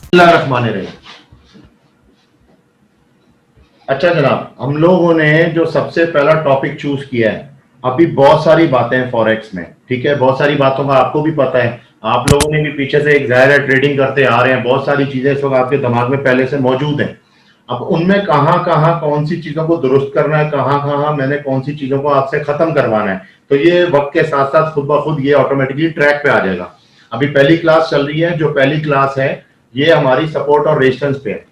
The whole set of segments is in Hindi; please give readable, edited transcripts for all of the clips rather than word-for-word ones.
बिस्मिल्लाहिर्रहमानिर्रहीम। अच्छा जनाब, हम लोगों ने जो सबसे पहला टॉपिक चूज किया है, अभी बहुत सारी बातें हैं फॉरेक्स में, ठीक है, बहुत सारी बातों का आपको भी पता है, आप लोगों ने भी पीछे से एक जाहिर है ट्रेडिंग करते आ रहे हैं, बहुत सारी चीजें इस वक्त आपके दिमाग में पहले से मौजूद हैं। अब उनमें कहाँ कहाँ कौन सी चीजों को दुरुस्त करना है, कहाँ कहाँ मैंने कौन सी चीजों को आपसे खत्म करवाना है, तो ये वक्त के साथ साथ खुद ब खुद ये ऑटोमेटिकली ट्रैक पे आ जाएगा। अभी पहली क्लास चल रही है, जो पहली क्लास है ये हमारी सपोर्ट और रेजिस्टेंस पे है।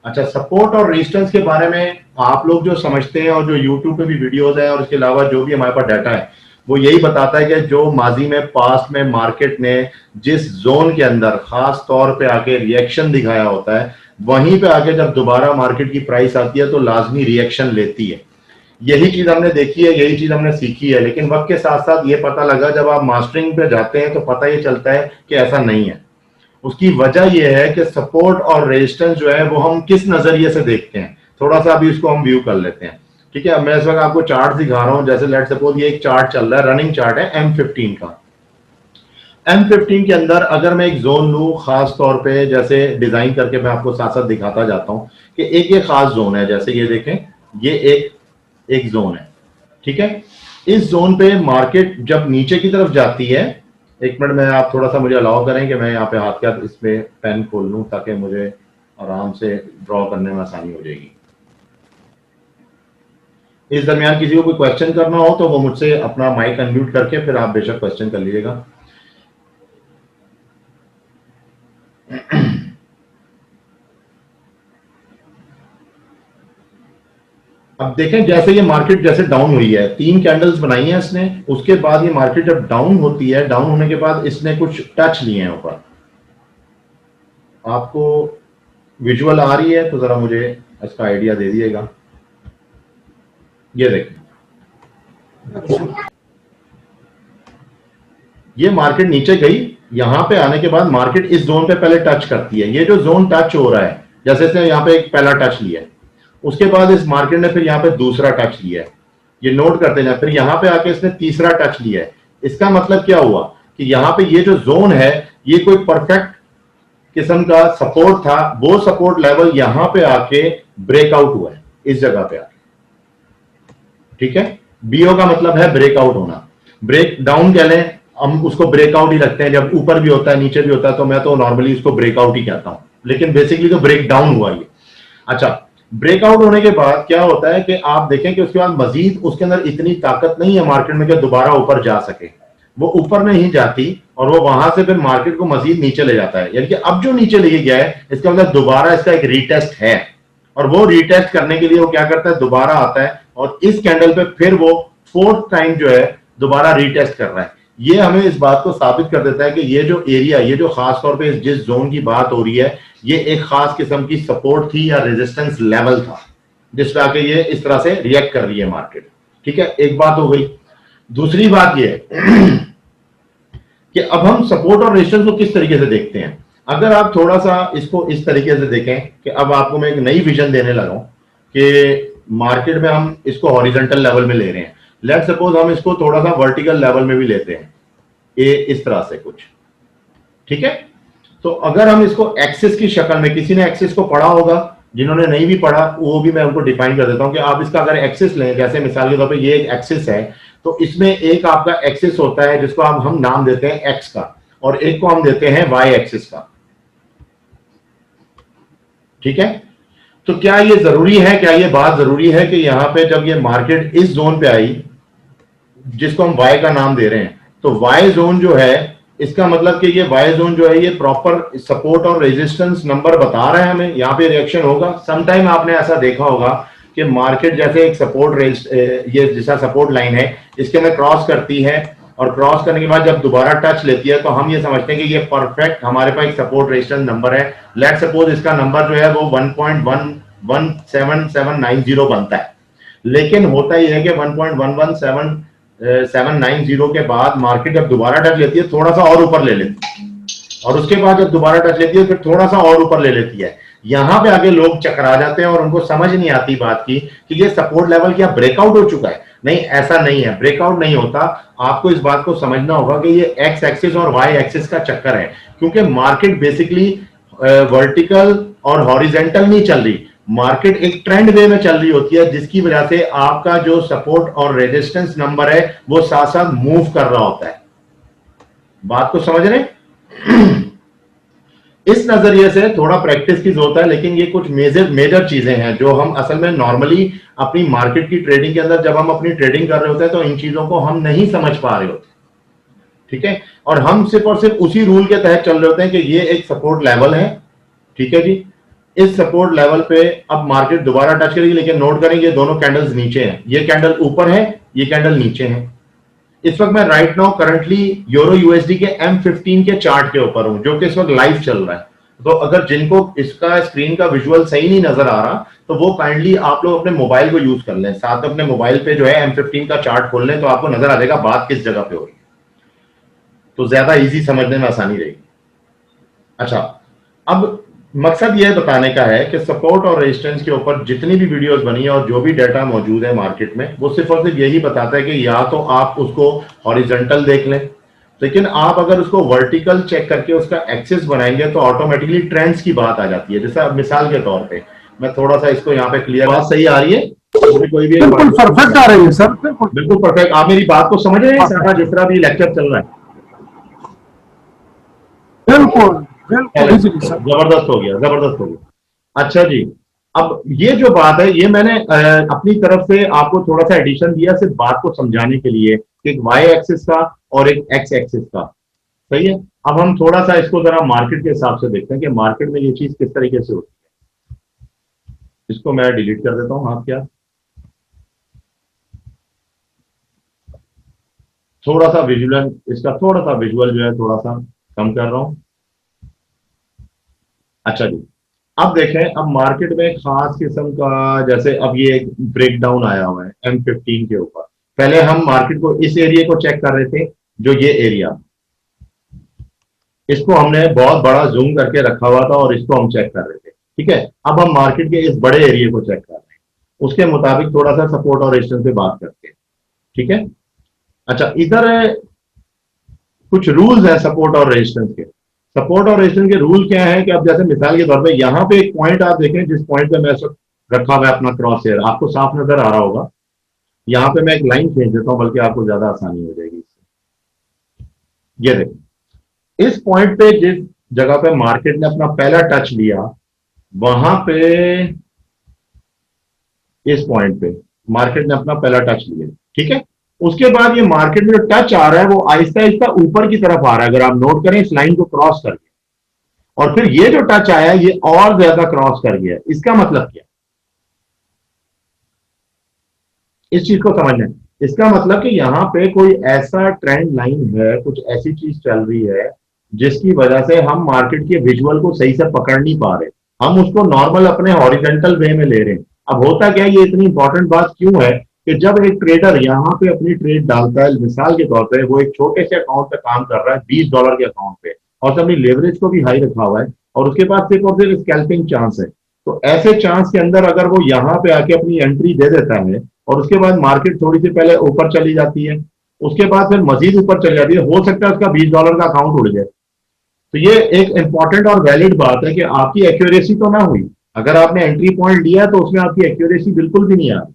अच्छा, सपोर्ट और रेजिस्टेंस के बारे में आप लोग जो समझते हैं और जो यूट्यूब पे भी वीडियोस है और इसके अलावा जो भी हमारे पास डाटा है, वो यही बताता है कि जो माजी में पास्ट में मार्केट ने जिस जोन के अंदर खास तौर पे आके रिएक्शन दिखाया होता है, वहीं पे आके जब दोबारा मार्केट की प्राइस आती है तो लाजमी रिएक्शन लेती है। यही चीज हमने देखी है, यही चीज हमने सीखी है, लेकिन वक्त के साथ साथ ये पता लगा जब आप मास्टरिंग पे जाते हैं तो पता ये चलता है कि ऐसा नहीं है। उसकी वजह यह है कि सपोर्ट और रेजिस्टेंस जो है वो हम किस नजरिए से देखते हैं, थोड़ा सा अभी उसको हम व्यू कर लेते हैं। ठीक है, मैं इस वक्त आपको चार्ट दिखा रहा हूं, जैसे लेट सपोज ये एक चार्ट चल रहा है, रनिंग चार्ट है M15 का। M15 के अंदर अगर मैं एक जोन लूं, खास तौर पे जैसे डिजाइन करके मैं आपको साथ साथ दिखाता जाता हूं कि एक ये खास जोन है, जैसे ये देखें, ये एक जोन है, ठीक है। इस जोन पे मार्केट जब नीचे की तरफ जाती है, एक मिनट में आप थोड़ा सा मुझे अलाउ करें कि मैं यहाँ पे हाथ का इसमें पेन खोल लूं ताकि मुझे आराम से ड्रॉ करने में आसानी हो जाएगी। इस दरमियान किसी को कोई क्वेश्चन करना हो तो वो मुझसे अपना माइक अनम्यूट करके फिर आप बेशक क्वेश्चन कर लीजिएगा। अब देखें, जैसे ये मार्केट जैसे डाउन हुई है, 3 कैंडल्स बनाई हैं इसने, उसके बाद ये मार्केट जब डाउन होती है, डाउन होने के बाद इसने कुछ टच लिए हैं ऊपर। आपको विजुअल आ रही है तो जरा मुझे इसका आइडिया दे दिएगा। ये देखें, ये मार्केट नीचे गई, यहां पे आने के बाद मार्केट इस जोन पे पहले टच करती है। ये जो जोन टच हो रहा है, जैसे इसने यहां पे एक पहला टच लिया है, उसके बाद इस मार्केट ने फिर यहां पे दूसरा टच लिया है, ये नोट करते जाए, फिर यहां पे आके इसने तीसरा टच लिया है। इसका मतलब क्या हुआ कि यहां पे ये जो जोन है, ये कोई परफेक्ट किस्म का सपोर्ट था, वो सपोर्ट लेवल यहां पे आके ब्रेकआउट हुआ है, इस जगह पे आके, ठीक है। बीओ का मतलब है ब्रेकआउट होना, ब्रेक डाउन कह लें, हम उसको ब्रेकआउट ही रखते हैं, जब ऊपर भी होता है नीचे भी होता है तो मैं तो नॉर्मली इसको ब्रेकआउट ही कहता हूं, लेकिन बेसिकली तो ब्रेक डाउन हुआ ये। अच्छा, ब्रेकआउट होने के बाद क्या होता है कि आप देखें कि उसके बाद मजीद उसके अंदर इतनी ताकत नहीं है मार्केट में कि दोबारा ऊपर जा सके, वो ऊपर नहीं जाती और वो वहां से फिर मार्केट को मजीद नीचे ले जाता है। यानी कि अब जो नीचे लेके गया है, इसका मतलब दोबारा इसका एक रीटेस्ट है, और वो रीटेस्ट करने के लिए वो क्या करता है, दोबारा आता है और इस कैंडल पे फिर वो 4th टाइम जो है दोबारा रीटेस्ट कर रहा है। ये हमें इस बात को साबित कर देता है कि ये जो एरिया, ये जो खास तौर पे जिस जोन की बात हो रही है, ये एक खास किस्म की सपोर्ट थी या रेजिस्टेंस लेवल था, जिस पे आके ये इस तरह से रिएक्ट कर रही है मार्केट। ठीक है, एक बात हो गई। दूसरी बात ये कि अब हम सपोर्ट और रेजिस्टेंस को किस तरीके से देखते हैं। अगर आप थोड़ा सा इसको इस तरीके से देखें कि अब आपको मैं एक नई विजन देने लगा हूं कि मार्केट में हम इसको हॉरिजॉन्टल लेवल में ले रहे हैं, लेट सपोज हम इसको थोड़ा सा वर्टिकल लेवल में भी लेते हैं, ये इस तरह से कुछ, ठीक है। तो अगर हम इसको एक्सिस की शक्ल में, किसी ने एक्सिस को पढ़ा होगा, जिन्होंने नहीं भी पढ़ा वो भी मैं उनको डिफाइन कर देता हूं कि आप इसका अगर एक्सिस लें, जैसे मिसाल के तौर पे ये एक एक्सिस है, तो इसमें एक आपका एक्सिस होता है जिसको हम नाम देते हैं एक्स का, और एक को हम देते हैं वाई एक्सिस का, ठीक है। तो क्या ये जरूरी है, क्या ये बात जरूरी है कि यहां पे जब ये मार्केट इस जोन पे आई, जिसको हम वाई का नाम दे रहे हैं, तो वाई जोन जो है, इसका मतलब कि ये वाई जोन जो है ये प्रॉपर सपोर्ट और रेजिस्टेंस नंबर बता रहा है हमें, यहां पे रिएक्शन होगा। समटाइम आपने ऐसा देखा होगा कि मार्केट जैसे एक सपोर्ट ये जैसा सपोर्ट लाइन है, इसके अंदर क्रॉस करती है, और क्रॉस करने के बाद जब दोबारा टच लेती है तो हम ये समझते हैं कि ये परफेक्ट हमारे पास एक सपोर्ट रेजिस्टेंस नंबर है। लेट सपोज इसका नंबर जो है वो 1.11790 बनता है, लेकिन होता ही है कि 1.117790 के बाद मार्केट जब दोबारा टच लेती है थोड़ा सा और ऊपर ले लेती है, और उसके बाद जब दोबारा टच लेती है फिर थोड़ा सा और ऊपर ले लेती है। यहां पे आगे लोग चकरा जाते हैं और उनको समझ नहीं आती बात की कि ये सपोर्ट लेवल क्या ब्रेकआउट हो चुका है। नहीं, ऐसा नहीं है, ब्रेकआउट नहीं होता। आपको इस बात को समझना होगा कि ये एक्स एक्सिस और वाई एक्सिस का चक्कर है, क्योंकि मार्केट बेसिकली वर्टिकल और हॉरिजेंटल नहीं चल रही, मार्केट एक ट्रेंड वे में चल रही होती है, जिसकी वजह से आपका जो सपोर्ट और रेजिस्टेंस नंबर है वो साथ साथ मूव कर रहा होता है। बात को समझ रहे हैं? इस नजरिए से थोड़ा प्रैक्टिस की जरूरत है, लेकिन ये कुछ मेजर मेजर चीजें हैं जो हम असल में नॉर्मली अपनी मार्केट की ट्रेडिंग के अंदर जब हम अपनी ट्रेडिंग कर रहे होते हैं तो इन चीजों को हम नहीं समझ पा रहे होते। ठीक है, और हम सिर्फ और सिर्फ उसी रूल के तहत चल रहे होते हैं कि ये एक सपोर्ट लेवल है। ठीक है जी, इस सपोर्ट लेवल पे अब मार्केट दोबारा टच करेगी, लेकिन नोट करेंगे दोनों कैंडल्स नीचे हैं, ये कैंडल ऊपर है, ये कैंडल नीचे है। इस वक्त मैं right now currently euro USD के M15 के चार्ट के ऊपर हूं, जो कि इस वक्त लाइव चल रहा है। तो अगर जिनको इसका स्क्रीन का विजुअल सही नहीं नजर आ रहा तो वो काइंडली आप लोग अपने मोबाइल को यूज कर लें, साथ में अपने मोबाइल पे जो है M15 का चार्ट खोल लें, तो आपको नजर आ जाएगा बात किस जगह पे हो रही है, तो ज्यादा इजी समझने में आसानी रहेगी। अच्छा, अब मकसद यह बताने का है कि सपोर्ट और रेजिस्टेंस के ऊपर जितनी भी वीडियोस बनी है और जो भी डाटा मौजूद है मार्केट में, वो सिर्फ और सिर्फ यही बताता है कि या तो आप उसको हॉरिजॉन्टल देख लें, लेकिन आप अगर उसको वर्टिकल चेक करके उसका एक्सिस बनाएंगे तो ऑटोमेटिकली ट्रेंड्स की बात आ जाती है। जैसे मिसाल के तौर पे मैं थोड़ा सा इसको यहाँ पे क्लियर, बात सही आ रही है? कोई भी बिल्कुल परफेक्ट आ रही है सर, बिल्कुल परफेक्ट। आप मेरी बात को समझ रहे हैं? सारा जिस तरह भी लेक्चर चल रहा है बिल्कुल बिल्कुल जबरदस्त हो गया, जबरदस्त हो गया। अच्छा जी, अब ये जो बात है ये मैंने अपनी तरफ से आपको थोड़ा सा एडिशन दिया सिर्फ बात को समझाने के लिए, एक वाई एक्सिस का और एक एक्स एक्सिस का। सही है, अब हम थोड़ा सा इसको जरा मार्केट के हिसाब से देखते हैं कि मार्केट में ये चीज किस तरीके से होती है। इसको मैं डिलीट कर देता हूं, आप क्या थोड़ा सा विजुअल, इसका थोड़ा सा विजुअल जो है थोड़ा सा कम कर रहा हूं। अच्छा जी, अब देखें, अब मार्केट में खास किस्म का, जैसे अब ये एक ब्रेक डाउन आया हुआ है M15 के ऊपर। पहले हम मार्केट को इस एरिया को चेक कर रहे थे, जो ये एरिया, इसको हमने बहुत बड़ा जूम करके रखा हुआ था और इसको हम चेक कर रहे थे। ठीक है, अब हम मार्केट के इस बड़े एरिया को चेक कर रहे हैं, उसके मुताबिक थोड़ा सा सपोर्ट और रेजिस्टेंस पे बात करते हैं। ठीक है, अच्छा, इधर कुछ रूल्स है सपोर्ट और रेजिस्टेंस के। सपोर्ट और रेजिस्टेंस के रूल क्या है कि अब जैसे मिसाल के तौर पे यहाँ पे एक पॉइंट आप देखें, जिस पॉइंट पे मैं रखा हुआ है अपना क्रॉस हेयर, आपको साफ नजर आ रहा होगा। यहाँ पे मैं एक लाइन खींच देता हूं, बल्कि आपको ज्यादा आसानी हो जाएगी इससे। ये देखें, इस पॉइंट पे जिस जगह पे मार्केट ने अपना पहला टच लिया, वहां पे इस पॉइंट पे मार्केट ने अपना पहला टच लिया। ठीक है, उसके बाद ये मार्केट में जो टच आ रहा है वो आहिस्ता आहिस्ता ऊपर की तरफ आ रहा है, अगर आप नोट करें इस लाइन को क्रॉस करके, और फिर ये जो टच आया ये और ज्यादा क्रॉस कर गया। इसका मतलब क्या, इस चीज को समझना है। इसका मतलब कि यहां पे कोई ऐसा ट्रेंड लाइन है, कुछ ऐसी चीज चल रही है जिसकी वजह से हम मार्केट के विजुअल को सही से पकड़ नहीं पा रहे, हम उसको नॉर्मल अपने हॉरिजॉन्टल वे में ले रहे हैं। अब होता क्या है, ये इतनी इंपॉर्टेंट बात क्यों है कि जब एक ट्रेडर यहाँ पे अपनी ट्रेड डालता है, मिसाल के तौर पे वो एक छोटे से अकाउंट पे काम कर रहा है $20 के अकाउंट पे, और अपनी लेवरेज को भी हाई रखा हुआ है, और उसके पास सिर्फ और सिर्फ स्कैल्पिंग चांस है, तो ऐसे चांस के अंदर अगर वो यहाँ पे आके अपनी एंट्री दे देता है और उसके बाद मार्केट थोड़ी सी पहले ऊपर चली जाती है, उसके बाद फिर मजीद ऊपर चली जाती है, हो सकता है उसका $20 का अकाउंट उड़ जाए। तो ये एक इंपॉर्टेंट और वैलिड बात है कि आपकी एक्यूरेसी तो ना हुई, अगर आपने एंट्री पॉइंट लिया तो उसमें आपकी एक्यूरेसी बिल्कुल भी नहीं आ रही,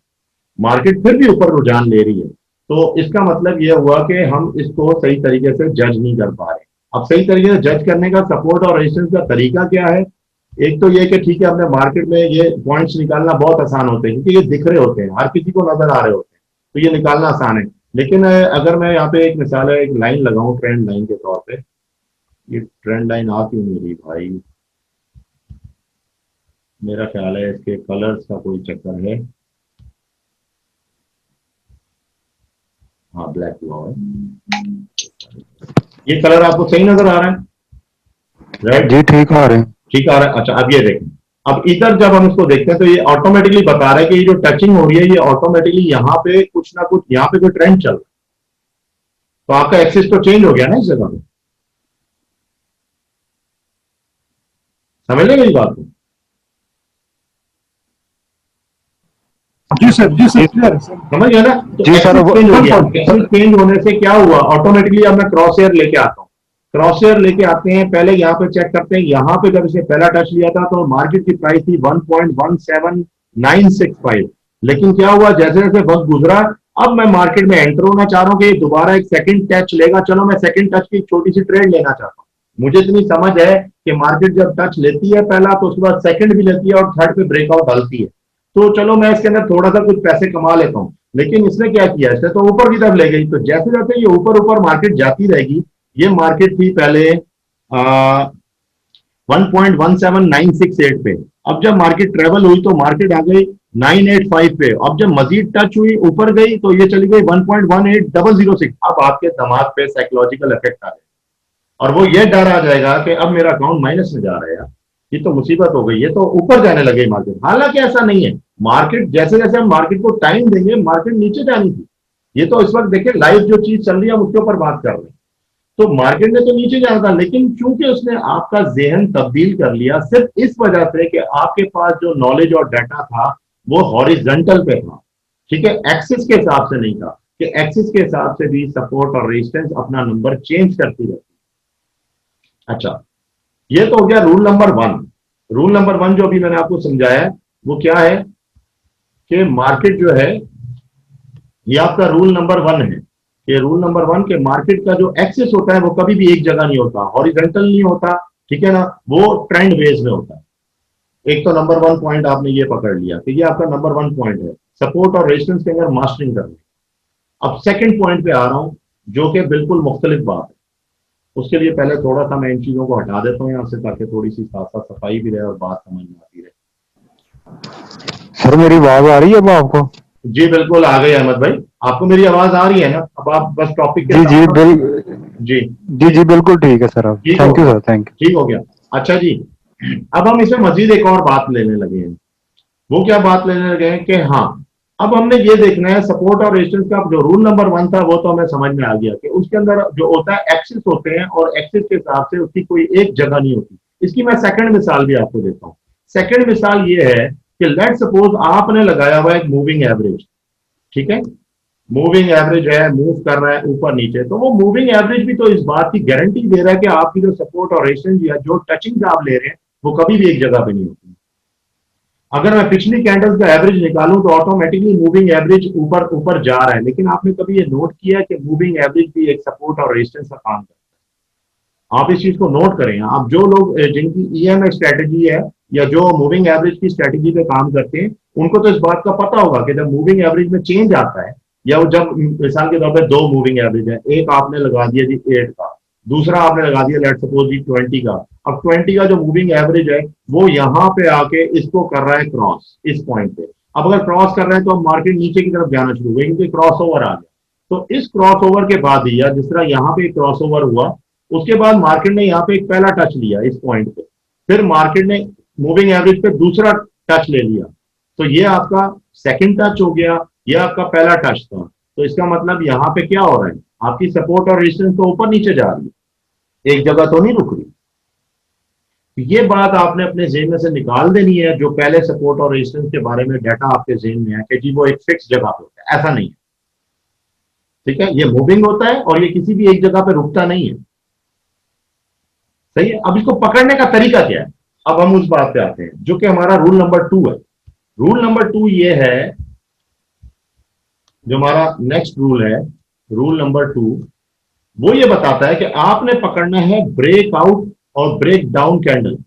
मार्केट फिर भी ऊपर रुझान ले रही है, तो इसका मतलब यह हुआ कि हम इसको सही तरीके से जज नहीं कर पा रहे। अब सही तरीके से जज करने का सपोर्ट और रेजिस्टेंस का तरीका क्या है? एक तो ये कि ठीक है, हमने मार्केट में ये पॉइंट्स निकालना बहुत आसान होते हैं क्योंकि ये दिख रहे होते हैं, हर किसी को नजर आ रहे होते हैं, तो ये निकालना आसान है। लेकिन अगर मैं यहाँ पे एक मिसाल है, एक लाइन लगाऊं ट्रेंड लाइन के तौर पे, ये ट्रेंड लाइन आ क्यों नहीं रही भाई? मेरा ख्याल है इसके कलर्स का कोई चक्कर है। हाँ, ब्लैक हुआ है। ये कलर आपको सही नजर आ रहा है? राइट जी, ठीक आ रहे हैं। ठीक आ रहा है। अच्छा, अब ये देखें, अब इधर जब हम इसको देखते हैं तो ये ऑटोमेटिकली बता रहा है कि ये जो टचिंग हो रही है ये ऑटोमेटिकली यहाँ पे कुछ ना कुछ, यहाँ पे कोई ट्रेंड चल रहा है, तो आपका एक्सिस तो चेंज हो गया ना इस जगह पे। समझ लेंगे इस बात को? जी सर, जी सर, क्लियर है सर। समझ गया ना? तो जी सर, एक्सिस चेंज हो गया, एक्सिस चेंज होने से क्या हुआ, ऑटोमेटिकली अब मैं क्रॉस हेयर लेके आता हूँ, क्रॉसहेयर लेके आते हैं, पहले यहाँ पे चेक करते हैं, यहाँ पे जब इसने पहला टच लिया था तो मार्केट की प्राइस थी 1.17965, लेकिन क्या हुआ, जैसे जैसे वक्त गुजरा, अब मैं मार्केट में एंटर होना चाह रहा हूँ कि दोबारा एक सेकंड टच लेगा, चलो मैं सेकंड टच की एक छोटी सी ट्रेड लेना चाहता हूँ। मुझे इतनी समझ है कि मार्केट जब टच लेती है पहला, तो उसके बाद सेकंड भी लेती है और थर्ड पे ब्रेकआउट डालती है, तो चलो मैं इसके अंदर थोड़ा सा कुछ पैसे कमा लेता हूँ। लेकिन इसने क्या किया, इसने तो ऊपर की तरफ ले गई, तो जैसे जैसे ये ऊपर ऊपर मार्केट जाती रहेगी, ये मार्केट थी पहले 1.17968 पे, अब जब मार्केट ट्रेवल हुई तो मार्केट आ गई 985 पे, अब जब मजीद टच हुई ऊपर गई तो ये चली गई 1.18006। अब आपके दिमाग पे साइकोलॉजिकल इफेक्ट आ गया और वो ये डर आ जाएगा कि अब मेरा अकाउंट माइनस में जा रहा है यार, ये तो मुसीबत हो गई, ये तो ऊपर जाने लगे मार्केट। हालांकि ऐसा नहीं है, मार्केट जैसे जैसे हम मार्केट को टाइम देंगे मार्केट नीचे जानी थी। ये तो इस वक्त देखिए लाइव जो चीज चल रही है हम उसके ऊपर बात कर रहे हैं, तो मार्केट ने तो नीचे जाना था, लेकिन चूंकि उसने आपका जहन तब्दील कर लिया सिर्फ इस वजह से कि आपके पास जो नॉलेज और डाटा था वो हॉरिजॉन्टल पे था, ठीक है, एक्सिस के हिसाब से नहीं था, कि एक्सिस के हिसाब से भी सपोर्ट और रेजिस्टेंस अपना नंबर चेंज करती रहती। अच्छा, ये तो हो गया rule number one. Rule number one जो अभी मैंने आपको समझाया है वो क्या है कि मार्केट जो है, ये आपका रूल नंबर वन है। ये रूल नंबर वन के मार्केट का जो एक्सेस होता है वो कभी भी एक जगह नहीं होता, हॉरिजॉन्टल नहीं होता, ठीक है ना, वो ट्रेंड बेस में होता है। एक तो नंबर वन पॉइंट आपने ये पकड़ लिया कि ये आपका नंबर वन पॉइंट है, सपोर्ट और रेजिस्टेंस के अंदर मास्टरिंग करनी। अब सेकंड पॉइंट पे आ रहा हूं जो कि बिल्कुल मुख्तलिफ बात है। उसके लिए पहले थोड़ा सा मैं इन चीजों को हटा देता हूँ यहाँ से, ताकि थोड़ी सी साथ साथ सफाई भी रहे और बात समझ में आती रहे। सर मेरी आवाज आ रही है अब आपको? जी बिल्कुल आ गई अहमद भाई, आपको मेरी आवाज आ रही है ना? अब आप बस टॉपिक के जी जी साथ। बिल जी जी जी बिल्कुल ठीक है सर। अब ठीक हो थैंक यू गया, सर, थैंक ठीक हो गया। अच्छा जी, अब हम इसमें मजीद एक और बात लेने लगे हैं। वो क्या बात लेने लगे हैं कि हाँ, अब हमने ये देखना है सपोर्ट और रेजिस्टेंस का जो रूल नंबर वन था वो तो हमें समझ में आ गया कि उसके अंदर जो होता है एक्सिस होते हैं और एक्सिस के हिसाब से उसकी कोई एक जगह नहीं होती। इसकी मैं सेकंड मिसाल भी आपको देता हूँ। सेकंड मिसाल ये है कि लेट सपोज आपने लगाया हुआ एक मूविंग एवरेज, ठीक है, मूविंग एवरेज है, मूव कर रहा है ऊपर नीचे, तो वो मूविंग एवरेज भी तो इस बात की गारंटी दे रहा है कि आपकी जो सपोर्ट और रेजिस्टेंस या जो टचिंग आप ले रहे हैं वो कभी भी एक जगह पे नहीं होती। अगर मैं पिछली कैंडल्स का एवरेज निकालूं तो ऑटोमेटिकली मूविंग एवरेज ऊपर ऊपर जा रहा है, लेकिन आपने कभी ये नोट किया है कि मूविंग एवरेज भी एक सपोर्ट और रेजिस्टेंस का काम करता है? आप इस चीज को नोट करें। आप जो लोग जिनकी ईएमए स्ट्रेटेजी है या जो मूविंग एवरेज की स्ट्रेटेजी पे काम करते हैं उनको तो इस बात का पता होगा कि जब मूविंग एवरेज में चेंज आता है, या वो जब मिसाल के तौर पर दो मूविंग एवरेज है, एक आपने लगा दिया जी 8 का, दूसरा आपने लगा दिया लेट सपोज जी 20 का। अब 20 का जो मूविंग एवरेज है वो यहाँ पे आके इसको कर रहा है क्रॉस इस पॉइंट पे। अब अगर क्रॉस कर रहे हैं तो अब मार्केट नीचे की तरफ जाना शुरू हुआ क्योंकि क्रॉस ओवर आ गया। तो इस क्रॉस ओवर के बाद ही, या जिस तरह यहाँ पे क्रॉस ओवर हुआ, उसके बाद मार्केट ने यहाँ पे एक पहला टच लिया इस पॉइंट पे, फिर मार्केट ने मूविंग एवरेज पे दूसरा टच ले लिया, तो ये आपका सेकंड टच हो गया, ये आपका पहला टच था। तो इसका मतलब यहाँ पे क्या हो रहा है, आपकी सपोर्ट और रेजिस्टेंस तो ऊपर नीचे जा रही है, एक जगह तो नहीं रुक रही। ये बात आपने अपने जेहन में से निकाल देनी है, जो पहले सपोर्ट और रेजिस्टेंस के बारे में डाटा आपके जेहन में है कि जी वो एक फिक्स जगह पे होता है, ऐसा नहीं है, ठीक है, ये मूविंग होता है और ये किसी भी एक जगह पे रुकता नहीं है। सही है, अब इसको पकड़ने का तरीका क्या है? अब हम उस बात पे आते हैं जो कि हमारा रूल नंबर टू है। रूल नंबर टू ये है, जो हमारा नेक्स्ट रूल है, रूल नंबर टू, वो ये बताता है कि आपने पकड़ना है ब्रेकआउट और ब्रेक डाउन कैंडल,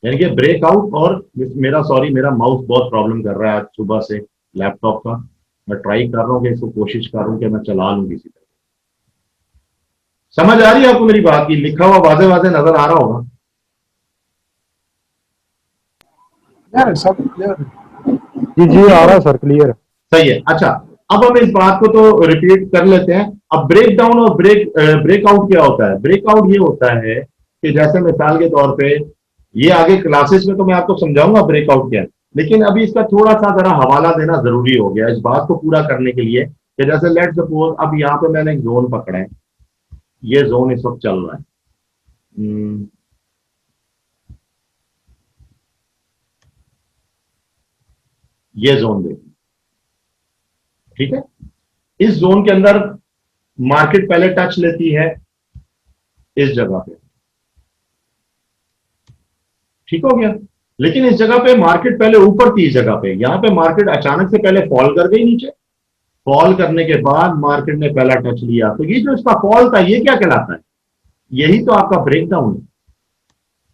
यानी कि ब्रेकआउट और, मेरा सॉरी मेरा माउस बहुत प्रॉब्लम कर रहा है आज सुबह से लैपटॉप का, मैं ट्राई कर रहा हूं कि इसको कोशिश कर रहा हूं कि मैं चला लूं किसी तरह। समझ आ रही है आपको मेरी बात की? लिखा हुआ वाजे वाजे नजर आ रहा होगा। है सब क्लियर है। जी जी आ रहा है सर, क्लियर। सही है। अच्छा, अब हम इस बात को तो रिपीट कर लेते हैं। अब ब्रेक डाउन और ब्रेकआउट क्या होता है? ब्रेकआउट ये होता है कि जैसे मिसाल के तौर पे, ये आगे क्लासेस में तो मैं आपको समझाऊंगा ब्रेकआउट क्या है, लेकिन अभी इसका थोड़ा सा जरा हवाला देना जरूरी हो गया इस बात को पूरा करने के लिए कि जैसे लेट सपोज अब यहाँ पे मैंने एक जोन पकड़ा है, ये जोन इस वक्त चल रहा है। ये जोन देखिए, ठीक है, इस जोन के अंदर मार्केट पहले टच लेती है इस जगह पे, ठीक हो गया। लेकिन इस जगह पे मार्केट पहले ऊपर थी, इस जगह पे, यहां पे मार्केट अचानक से पहले फॉल कर गई नीचे। फॉल करने के बाद मार्केट ने पहला टच लिया, तो ये जो इसका फॉल था ये क्या कहलाता है? यही तो आपका ब्रेक डाउन है